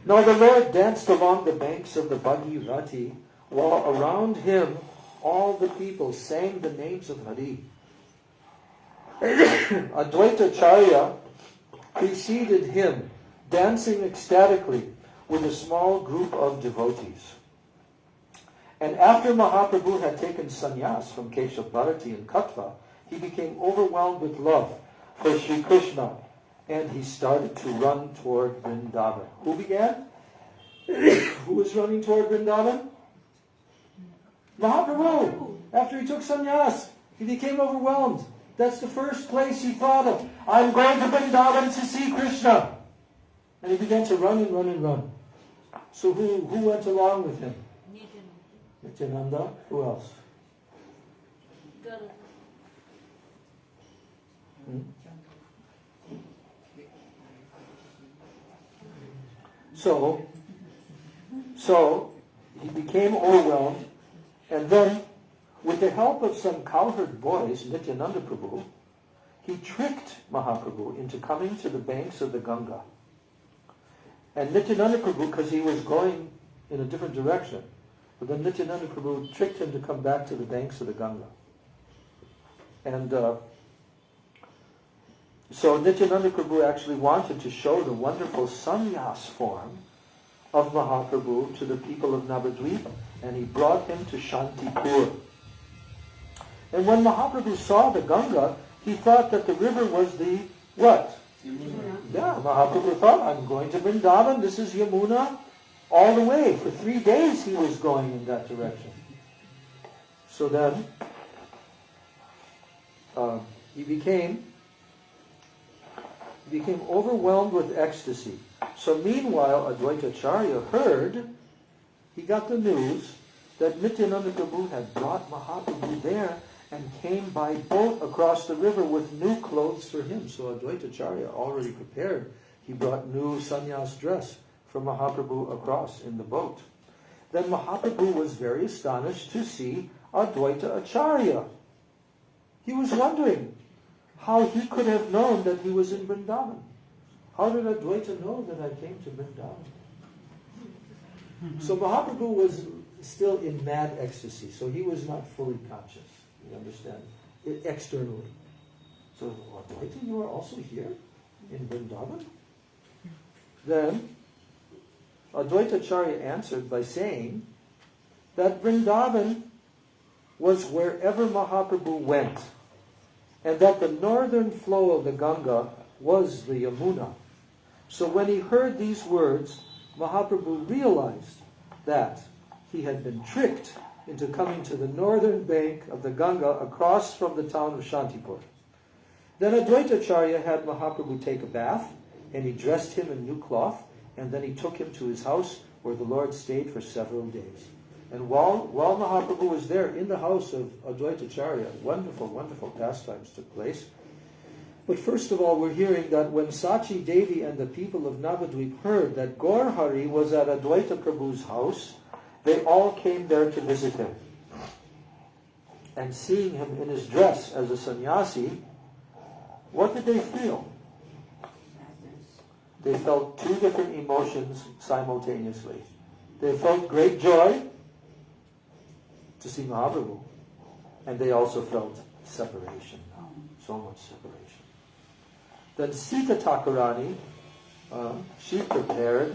Now the Lord danced along the banks of the Bhagirati, while around him all the people sang the names of Hari. Advaita Ācārya preceded him, dancing ecstatically with a small group of devotees. And after Mahaprabhu had taken sannyas from Keshav Bharati and Katva, he became overwhelmed with love for Sri Krishna, and he started to run toward Vrindavan. Who began? Who was running toward Vrindavan? Mahaprabhu. After he took sannyas, he became overwhelmed. That's the first place he thought of. I'm going to Vrindavan to see Krishna. And he began to run and run and run. So who went along with him? Nityananda. Who else? So he became overwhelmed, and then, with the help of some cowherd boys, Nityananda Prabhu, he tricked Mahaprabhu into coming to the banks of the Ganga. And Nityananda Prabhu, because he was going in a different direction, but then Nityananda Prabhu tricked him to come back to the banks of the Ganga. And so Nityananda Prabhu actually wanted to show the wonderful sannyas form of Mahaprabhu to the people of Navadvip, and he brought him to Shantipur. And when Mahaprabhu saw the Ganga, he thought that the river was the what? Yamuna. Yeah, Mahaprabhu thought, I'm going to Vrindavan, this is Yamuna, all the way. For 3 days he was going in that direction. So then, he became overwhelmed with ecstasy. So meanwhile, Advaita Ācārya heard, he got the news that Nityananda Prabhu had brought Mahaprabhu there and came by boat across the river with new clothes for him. So Advaita Ācārya already prepared. He brought new sannyas dress for Mahaprabhu across in the boat. Then Mahaprabhu was very astonished to see Advaita Ācārya. He was wondering how he could have known that he was in Vrindavan. How did Advaita know that I came to Vrindavan? So Mahaprabhu was still in mad ecstasy, so he was not fully conscious. You understand? Externally. So, Advaita, you are also here in Vrindavan? Then, Advaita Ācārya answered by saying that Vrindavan was wherever Mahaprabhu went, and that the northern flow of the Ganga was the Yamuna. So when he heard these words, Mahaprabhu realized that he had been tricked into coming to the northern bank of the Ganga across from the town of Shantipur. Then Advaita Ācārya had Mahaprabhu take a bath, and he dressed him in new cloth, and then he took him to his house where the Lord stayed for several days. And while Mahaprabhu was there in the house of Advaita Ācārya, wonderful, wonderful pastimes took place. But first of all, we're hearing that when Sachi Devi and the people of Navadvip heard that Gaur Hari was at Advaita Prabhu's house, they all came there to visit him. And seeing him in his dress as a sannyasi, what did they feel? They felt two different emotions simultaneously. They felt great joy to see Mahaprabhu, and they also felt separation. So much separation. Then Sita Thakurani, she prepared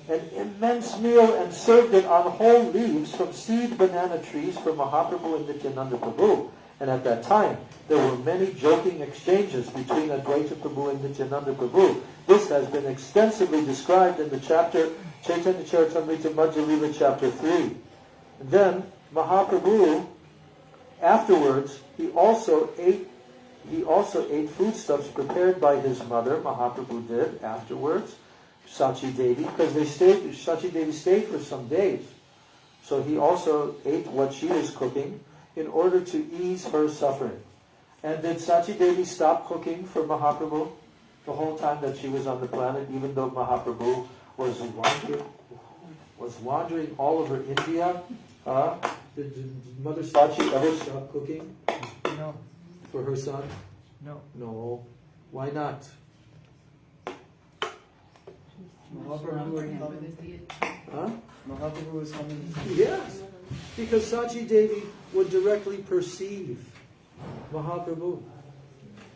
an immense meal and served it on whole leaves from seed banana trees for Mahaprabhu and Nityananda Prabhu. And at that time, there were many joking exchanges between Advaita Prabhu and Nityananda Prabhu. This has been extensively described in the chapter Chaitanya Charitamrita Madhya Lila, chapter 3. And then Mahaprabhu, afterwards, he also ate foodstuffs prepared by his mother. Mahaprabhu did afterwards, Sachi Devi, because Sachi Devi stayed for some days. So he also ate what she was cooking in order to ease her suffering. And did Sachi Devi stop cooking for Mahaprabhu the whole time that she was on the planet, even though Mahaprabhu was wandering all over India? Did Mother Sachi ever stop cooking? No. For her son? No. No. Why not? Mahaprabhu was coming. Huh? Mahaprabhu was coming. Yes. Because Sachi Devi would directly perceive Mahaprabhu,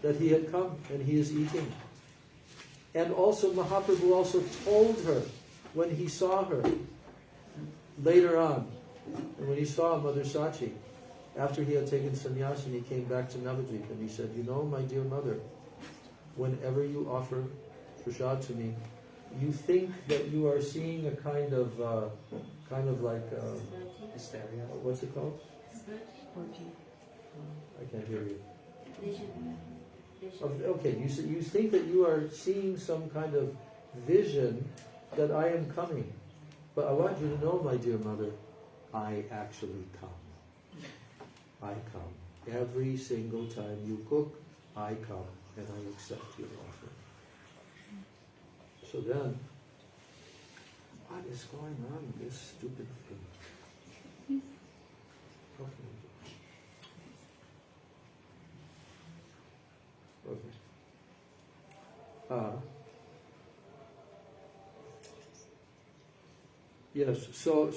that he had come and he is eating. And also Mahaprabhu also told her when he saw her later on, and when he saw Mother Sachi, after he had taken sannyas and he came back to Navadvip, and he said, you know, my dear mother, whenever you offer prasad to me, you think that you are seeing a kind of like Hysteria. what's it called? I can't hear you. Okay, you think that you are seeing some kind of vision that I am coming. But I want you to know, my dear mother, I actually come. I come. Every single time you cook, I come and I accept your offering. So then, what is going on with this stupid thing? Okay. Yes, so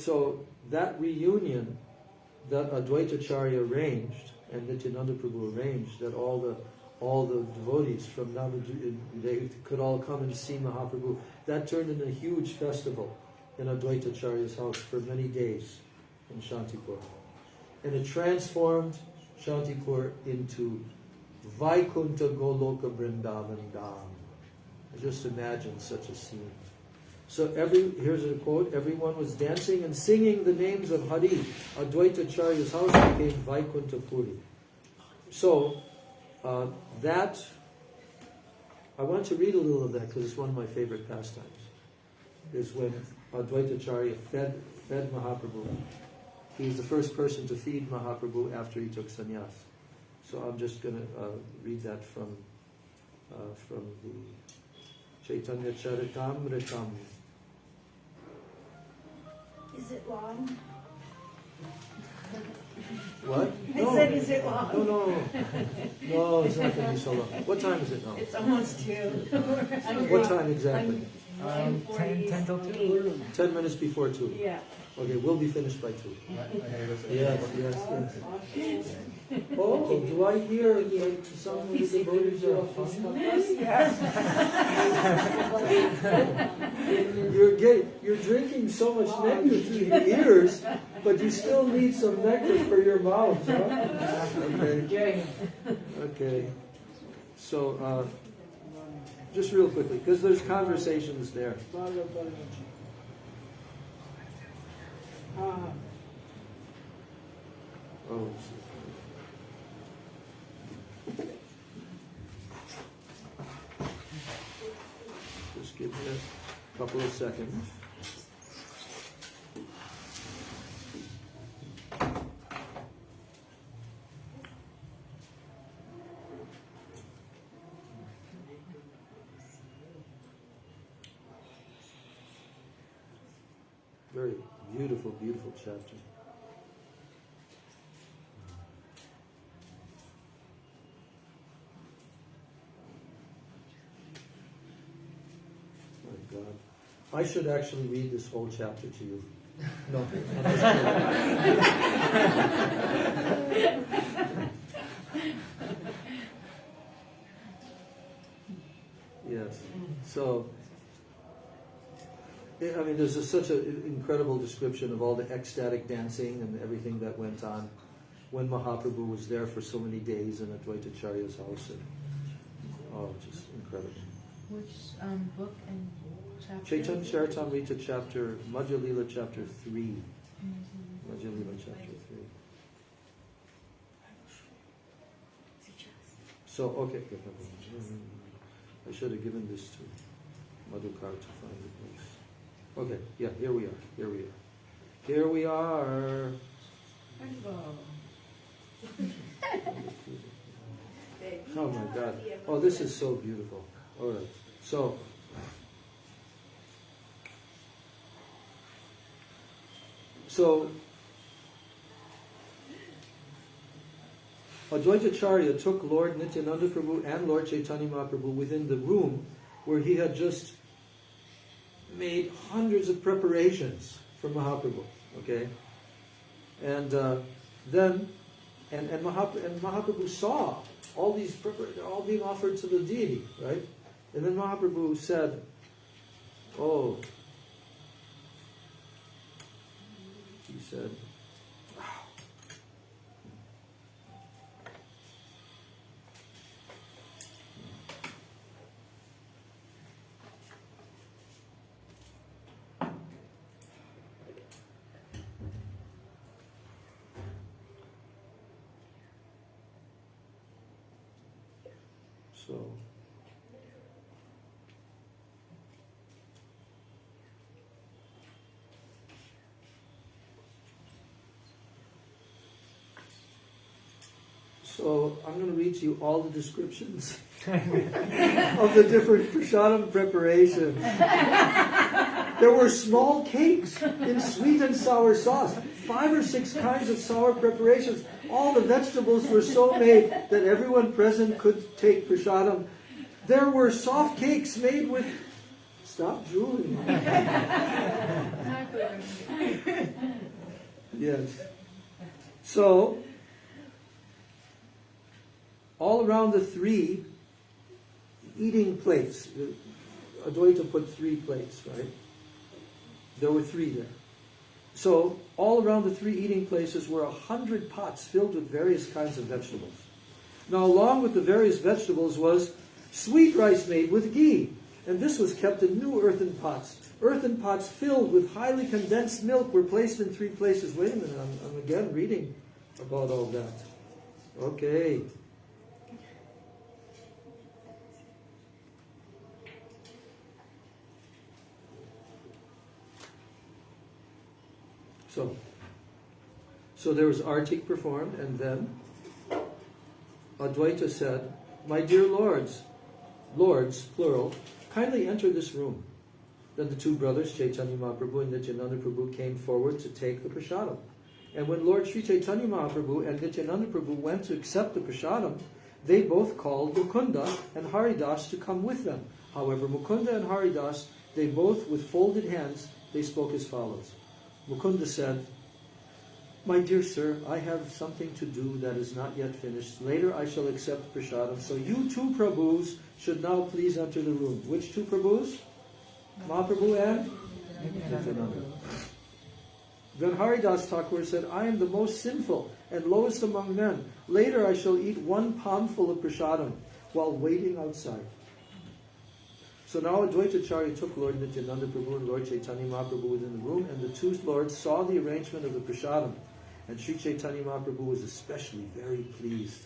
that reunion that Advaita Ācārya arranged and Nityananda Prabhu arranged, that all the devotees from Navadvip, they could all come and see Mahaprabhu, that turned into a huge festival in Advaita Ācārya's house for many days in Shantipur. And it transformed Shantipur into Vaikuntha Goloka Vrindavan Dham. Just imagine such a scene. So here's a quote, everyone was dancing and singing the names of Hari. Advaita Ācārya's house became Vaikuntha Puri. So that, I want to read a little of that because it's one of my favorite pastimes, is when Advaita Ācārya fed Mahaprabhu. He was the first person to feed Mahaprabhu after he took sannyas. So I'm just going to read that from the Chaitanya Charitamritam. Is it long? What? I said, is it long? No, it's not going to be so long. What time is it now? It's almost 2. What time exactly? 10 till 2. 10 minutes before 2. Yeah. Okay, we'll be finished by 2. Yes. Oh, do I hear like some of the devotees are You're drinking so much nectar through your ears, but you still need some nectar for your mouth, huh? Okay. So, just real quickly, because there's conversations there. Oh, just give me a couple of seconds. Very beautiful, beautiful chapter. My God. I should actually read this whole chapter to you. No. I'm just kidding. Yes. So, I mean, there's such an incredible description of all the ecstatic dancing and everything that went on when Mahaprabhu was there for so many days in Advaita Ācārya's house. And, just incredible. Which book and chapter? Chaitanya Charitamrita chapter, Madhya Lila chapter 3. Madhya Lila chapter 3. So, okay. I should have given this to Madhukar to find the place. Okay, yeah, here we are. Oh my God. Oh, this is so beautiful. All right. So, Advaita Ācārya took Lord Nityananda Prabhu and Lord Chaitanya Mahaprabhu within the room where he had just made hundreds of preparations for Mahaprabhu. Okay, and then Mahaprabhu saw all these they're all being offered to the deity, right? And then Mahaprabhu said, "Oh," he said, "Wow." So I'm going to read to you all the descriptions of the different prasadam preparations. There were small cakes in sweet and sour sauce, 5 or 6 kinds of sour preparations. All the vegetables were so made that everyone present could take prasadam. There were soft cakes made with... Stop drooling. Yes. So, all around the 3 eating plates, Advaita put 3 plates, right? There were 3 there. So, all around the 3 eating places were 100 pots filled with various kinds of vegetables. Now, along with the various vegetables was sweet rice made with ghee, and this was kept in new earthen pots. Earthen pots filled with highly condensed milk were placed in 3 places. Wait a minute, I'm again reading about all that. Okay. So there was artik performed, and then Advaita said, "My dear lords, plural, kindly enter this room." Then the 2 brothers, Chaitanya Mahaprabhu and Nityananda Prabhu, came forward to take the prasadam. And when Lord Sri Chaitanya Mahaprabhu and Nityananda Prabhu went to accept the prasadam, they both called Mukunda and Haridas to come with them. However, Mukunda and Haridas, they both with folded hands, they spoke as follows. Mukunda said, "My dear sir, I have something to do that is not yet finished. Later I shall accept prasadam. So you 2 Prabhus should now please enter the room." Which 2 Prabhus? Mahaprabhu and Nityananda. Then Haridas Thakur said, "I am the most sinful and lowest among men. Later I shall eat 1 palmful of prasadam while waiting outside." So now Advaita Ācārya took Lord Nityananda Prabhu and Lord Chaitanya Mahaprabhu within the room, and the 2 lords saw the arrangement of the prasadam. And Sri Chaitanya Mahaprabhu was especially very pleased.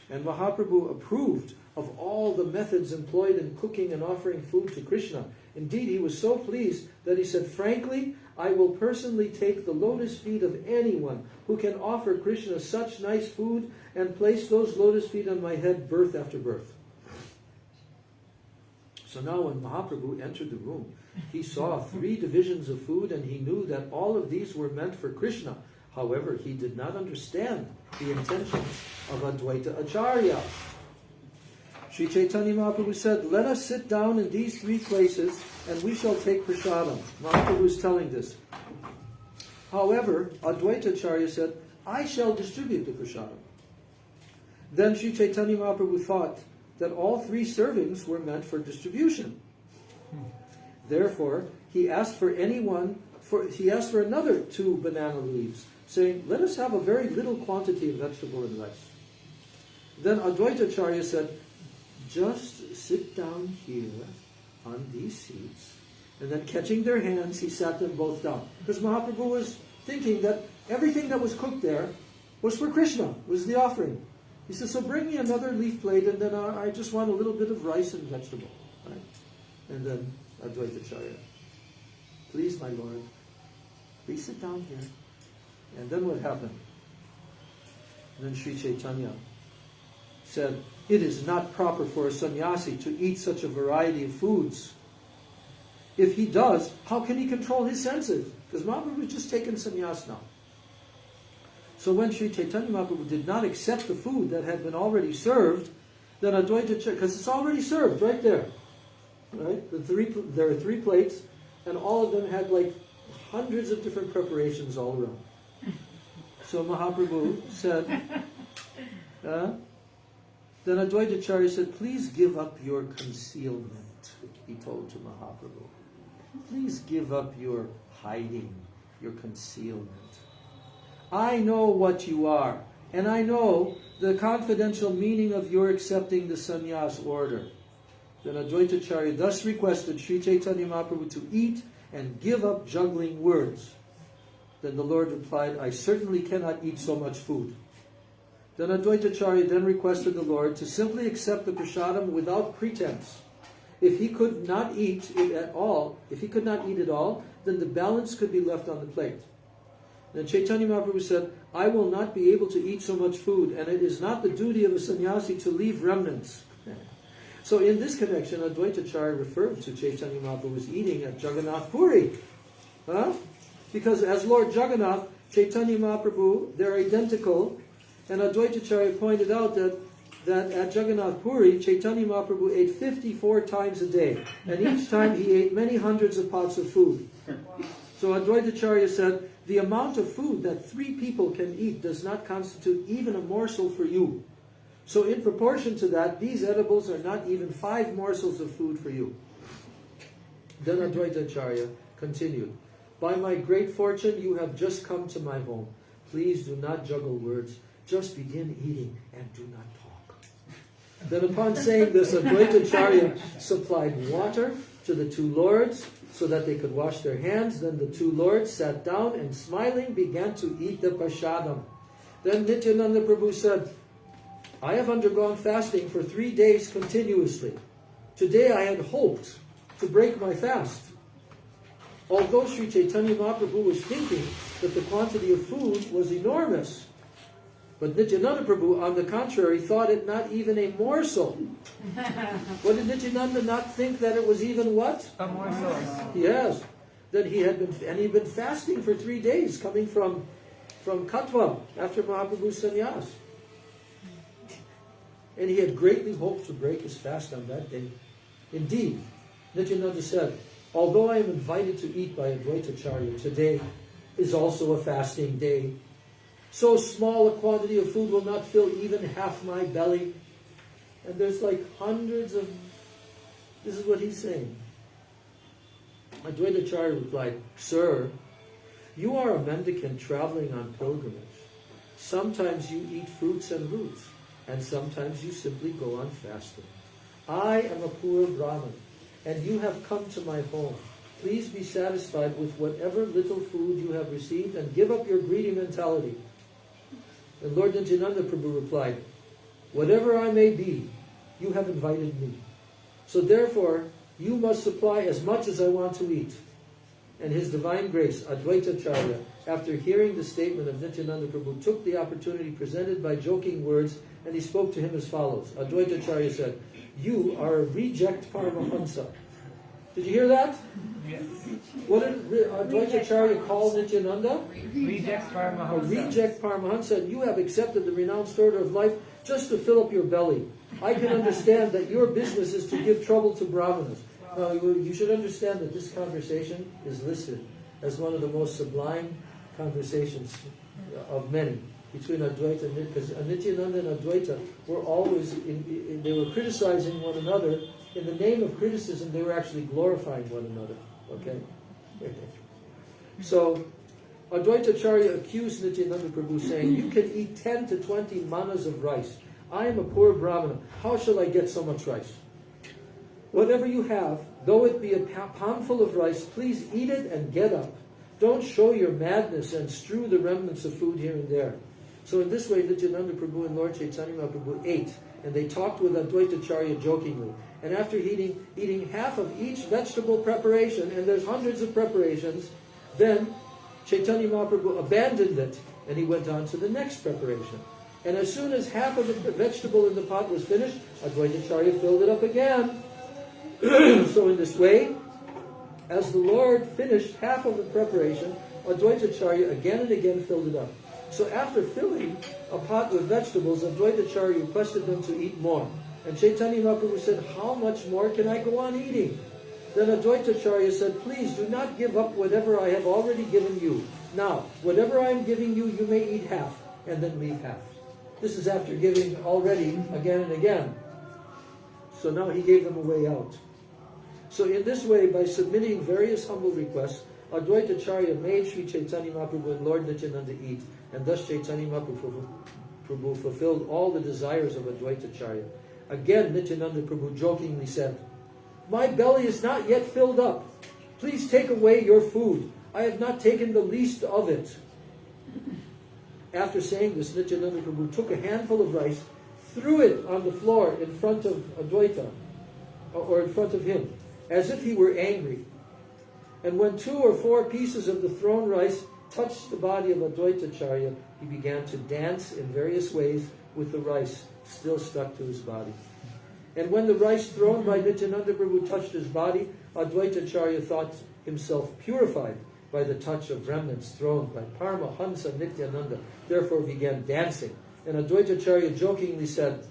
And Mahaprabhu approved of all the methods employed in cooking and offering food to Krishna. Indeed, he was so pleased that he said, "Frankly, I will personally take the lotus feet of anyone who can offer Krishna such nice food and place those lotus feet on my head birth after birth." So now when Mahaprabhu entered the room, he saw 3 divisions of food, and he knew that all of these were meant for Krishna. However, he did not understand the intentions of Advaita Ācārya. Sri Chaitanya Mahaprabhu said, "Let us sit down in these 3 places, and we shall take prasadam." Mahaprabhu is telling this. However, Advaita Ācārya said, "I shall distribute the prasadam." Then Sri Chaitanya Mahaprabhu thought that all 3 servings were meant for distribution. Therefore, he asked for another 2 banana leaves, saying, let us have a very little quantity of vegetable and rice. Then Advaita Ācārya said, just sit down here on these seats. And then catching their hands, he sat them both down. Because Mahaprabhu was thinking that everything that was cooked there was for Krishna, was the offering. He said, so bring me another leaf plate, and then I just want a little bit of rice and vegetable. Right? And then Advaita Ācārya, please, my Lord, please sit down here. And then what happened? And then Sri Chaitanya said, it is not proper for a sannyasi to eat such a variety of foods. If he does, how can he control his senses? Because Mahaprabhu was just taking sannyas now. So when Sri Chaitanya Mahaprabhu did not accept the food that had been already served, then Advaita Ācārya, because it's already served right there. Right? There are 3 plates, and all of them had like hundreds of different preparations all around. So Mahaprabhu said, then Advaita Ācārya said, please give up your concealment, he told to Mahaprabhu. Please give up your hiding, your concealment. I know what you are, and I know the confidential meaning of your accepting the sannyas order. Then Advaita Ācārya thus requested Sri Chaitanya Mahaprabhu to eat and give up juggling words. Then the Lord replied, I certainly cannot eat so much food. Then Advaita Ācārya then requested the Lord to simply accept the prasadam without pretense. If he could not eat it at all, then the balance could be left on the plate. Then Chaitanya Mahaprabhu said, I will not be able to eat so much food, and it is not the duty of a sannyasi to leave remnants. So in this connection, Advaita Ācārya referred to Chaitanya Mahaprabhu's eating at Jagannath Puri. Because as Lord Jagannath, Chaitanya Mahaprabhu, they're identical. And Advaita Ācārya pointed out that at Jagannath Puri, Chaitanya Mahaprabhu ate 54 times a day. And each time he ate many hundreds of pots of food. So Advaita Ācārya said, the amount of food that 3 people can eat does not constitute even a morsel for you. So in proportion to that, these edibles are not even 5 morsels of food for you. Then Advaita Ācārya continued, by my great fortune, you have just come to my home. Please do not juggle words. Just begin eating and do not talk. Then upon saying this, Advaita Ācārya supplied water to the 2 lords so that they could wash their hands. Then the 2 lords sat down and smiling began to eat the prasadam. Then Nityananda Prabhu said, I have undergone fasting for 3 days continuously. Today I had hoped to break my fast. Although Sri Chaitanya Mahaprabhu was thinking that the quantity of food was enormous, but Nityananda Prabhu, on the contrary, thought it not even a morsel. What did Nityananda not think that it was even what? A morsel. Yes. That he'd been fasting for 3 days, coming from Katwa after Mahaprabhu's sannyas. And he had greatly hoped to break his fast on that day. Indeed, Nityananda said, although I am invited to eat by Advaita Ācārya, today is also a fasting day. So small a quantity of food will not fill even half my belly. And there's like hundreds of... This is what he's saying. Advaita Ācārya replied, Sir, you are a mendicant traveling on pilgrimage. Sometimes you eat fruits and roots, and sometimes you simply go on fasting. I am a poor Brahmin, and you have come to my home. Please be satisfied with whatever little food you have received and give up your greedy mentality. And Lord Nityananda Prabhu replied, whatever I may be, you have invited me. So therefore, you must supply as much as I want to eat. And His Divine Grace, Advaita Ācārya, after hearing the statement of Nityananda Prabhu, took the opportunity presented by joking words, and he spoke to him as follows. Advaita Ācārya said, you are a reject Paramahansa. Did you hear that? Yes. What did Advaita Ācārya call Nityananda? Reject A Paramahansa. reject Paramahansa, and you have accepted the renounced order of life just to fill up your belly. I can understand that your business is to give trouble to Brahmanas. Now, you should understand that this conversation is listed as one of the most sublime conversations of many between Advaita and Nityananda, because Nityananda and Advaita were always, they were criticizing one another. In the name of criticism, they were actually glorifying one another. Okay? So Advaita-charya accused Nityananda Prabhu, saying, you can eat 10 to 20 manas of rice. I am a poor Brahmana. How shall I get so much rice? Whatever you have, though it be a palmful of rice, please eat it and get up. Don't show your madness and strew the remnants of food here and there. So in this way, Nityananda Prabhu and Lord Chaitanya Mahaprabhu ate, and they talked with Advaita-charya jokingly. And after eating half of each vegetable preparation, and there's hundreds of preparations, then Chaitanya Mahaprabhu abandoned it, and he went on to the next preparation. And as soon as half of the vegetable in the pot was finished, Advaita-charya filled it up again. So in this way, as the Lord finished half of the preparation, Advaita-charya again and again filled it up. So after filling a pot with vegetables, Advaita-charya requested them to eat more. And Chaitanya Mahaprabhu said, how much more can I go on eating? Then Advaita-charya said, please do not give up whatever I have already given you. Now, whatever I am giving you, you may eat half, and then leave half. This is after giving already again and again. So now he gave them a way out. So in this way, by submitting various humble requests, Advaita-charya made Sri Chaitanya Mahaprabhu and Lord Nityananda eat, and thus Chaitanya Mahaprabhu fulfilled all the desires of Advaita-charya. Again, Nityananda Prabhu jokingly said, my belly is not yet filled up. Please take away your food. I have not taken the least of it. After saying this, Nityananda Prabhu took a handful of rice, threw it on the floor in front of Advaita, or in front of him, as if he were angry. And when 2 or 4 pieces of the thrown rice touched the body of Advaita-charya, he began to dance in various ways with the rice still stuck to his body. And when the rice thrown by Nityananda Prabhu touched his body, Advaita-charya thought himself purified by the touch of remnants thrown by Paramahansa Nityananda, therefore began dancing. And Advaita-charya jokingly said,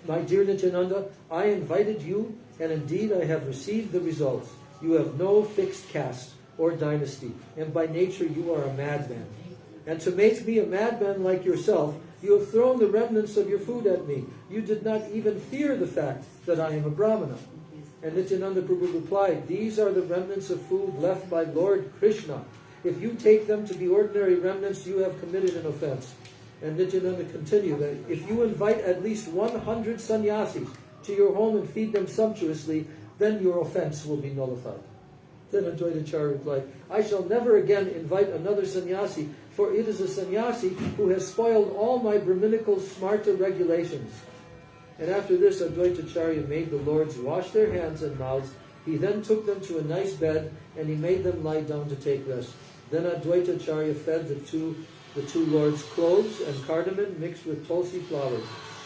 my dear Nityananda, I invited you, and indeed I have received the results. You have no fixed caste or dynasty, and by nature you are a madman. And to make me a madman like yourself, you have thrown the remnants of your food at me. You did not even fear the fact that I am a Brahmana. And Nityananda Prabhu replied, these are the remnants of food left by Lord Krishna. If you take them to be ordinary remnants, you have committed an offense. And Nityananda continued that if you invite at least 100 sannyasis to your home and feed them sumptuously, then your offense will be nullified. Then Advaita-charya replied, I shall never again invite another sannyasi, for it is a sannyasi who has spoiled all my Brahminical smarta regulations. And after this, Advaita-charya made the lords wash their hands and mouths. He then took them to a nice bed, and he made them lie down to take rest. Then Advaita-charya fed the two lords cloves and cardamom mixed with tulsi flowers.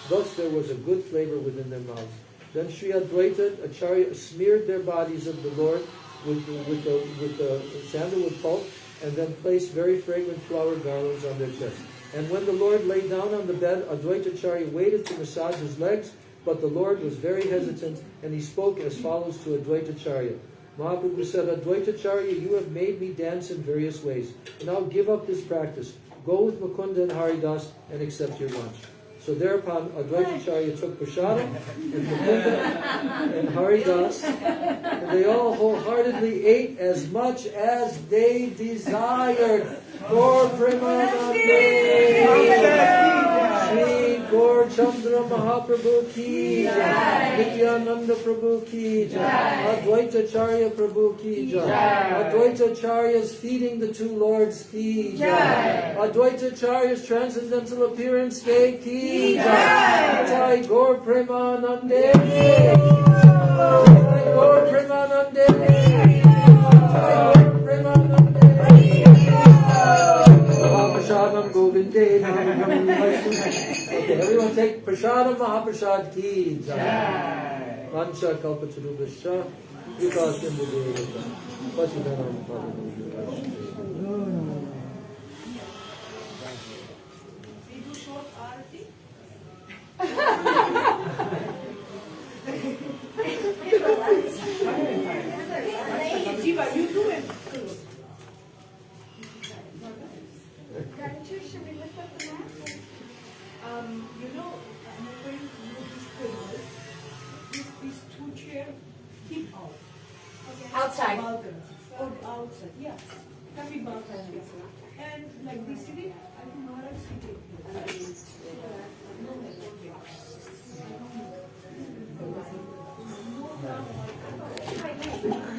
Thus there was a good flavor within their mouths. Then Sri Advaita-acharya smeared their bodies of the Lord with the sandalwood pulp, and then placed very fragrant flower garlands on their chests. And when the Lord lay down on the bed, Advaita-charya waited to massage his legs, but the Lord was very hesitant, and he spoke as follows to Advaita-charya. Mahaprabhu said, Advaita-charya, you have made me dance in various ways. Now give up this practice. Go with Mukunda and Haridas and accept your lunch. So thereupon Advaita-charya took prasadam and Mukunda and Haridas, and they all wholeheartedly ate as much as they desired. Gaur Premanande! Shri Gaur Chandra Mahaprabhu ki jai, Nityananda Prabhu ki jai, Advaita-charya Prabhu ki jai, Advaita-charya's feeding the two lords ki jai, Advaita-charya's transcendental appearance day ki jai, Jai Gaur Premanande, Jai Gaur Premanande, Jai Gaur Premanande. Prasadam Govinde. Okay, everyone take Prasadam Mahaprasad ki jai. Vancha kalpatarubhascha vikasya mudevata pasidanam padamudevata. We do short arati. Jiva, you do it. Should we lift up the mat? You know, I'm going to move this table. These two chairs keep out. Outside. Balcony. said, yeah. Happy birthday. And like they sit it, I think Maharaj sit it. No,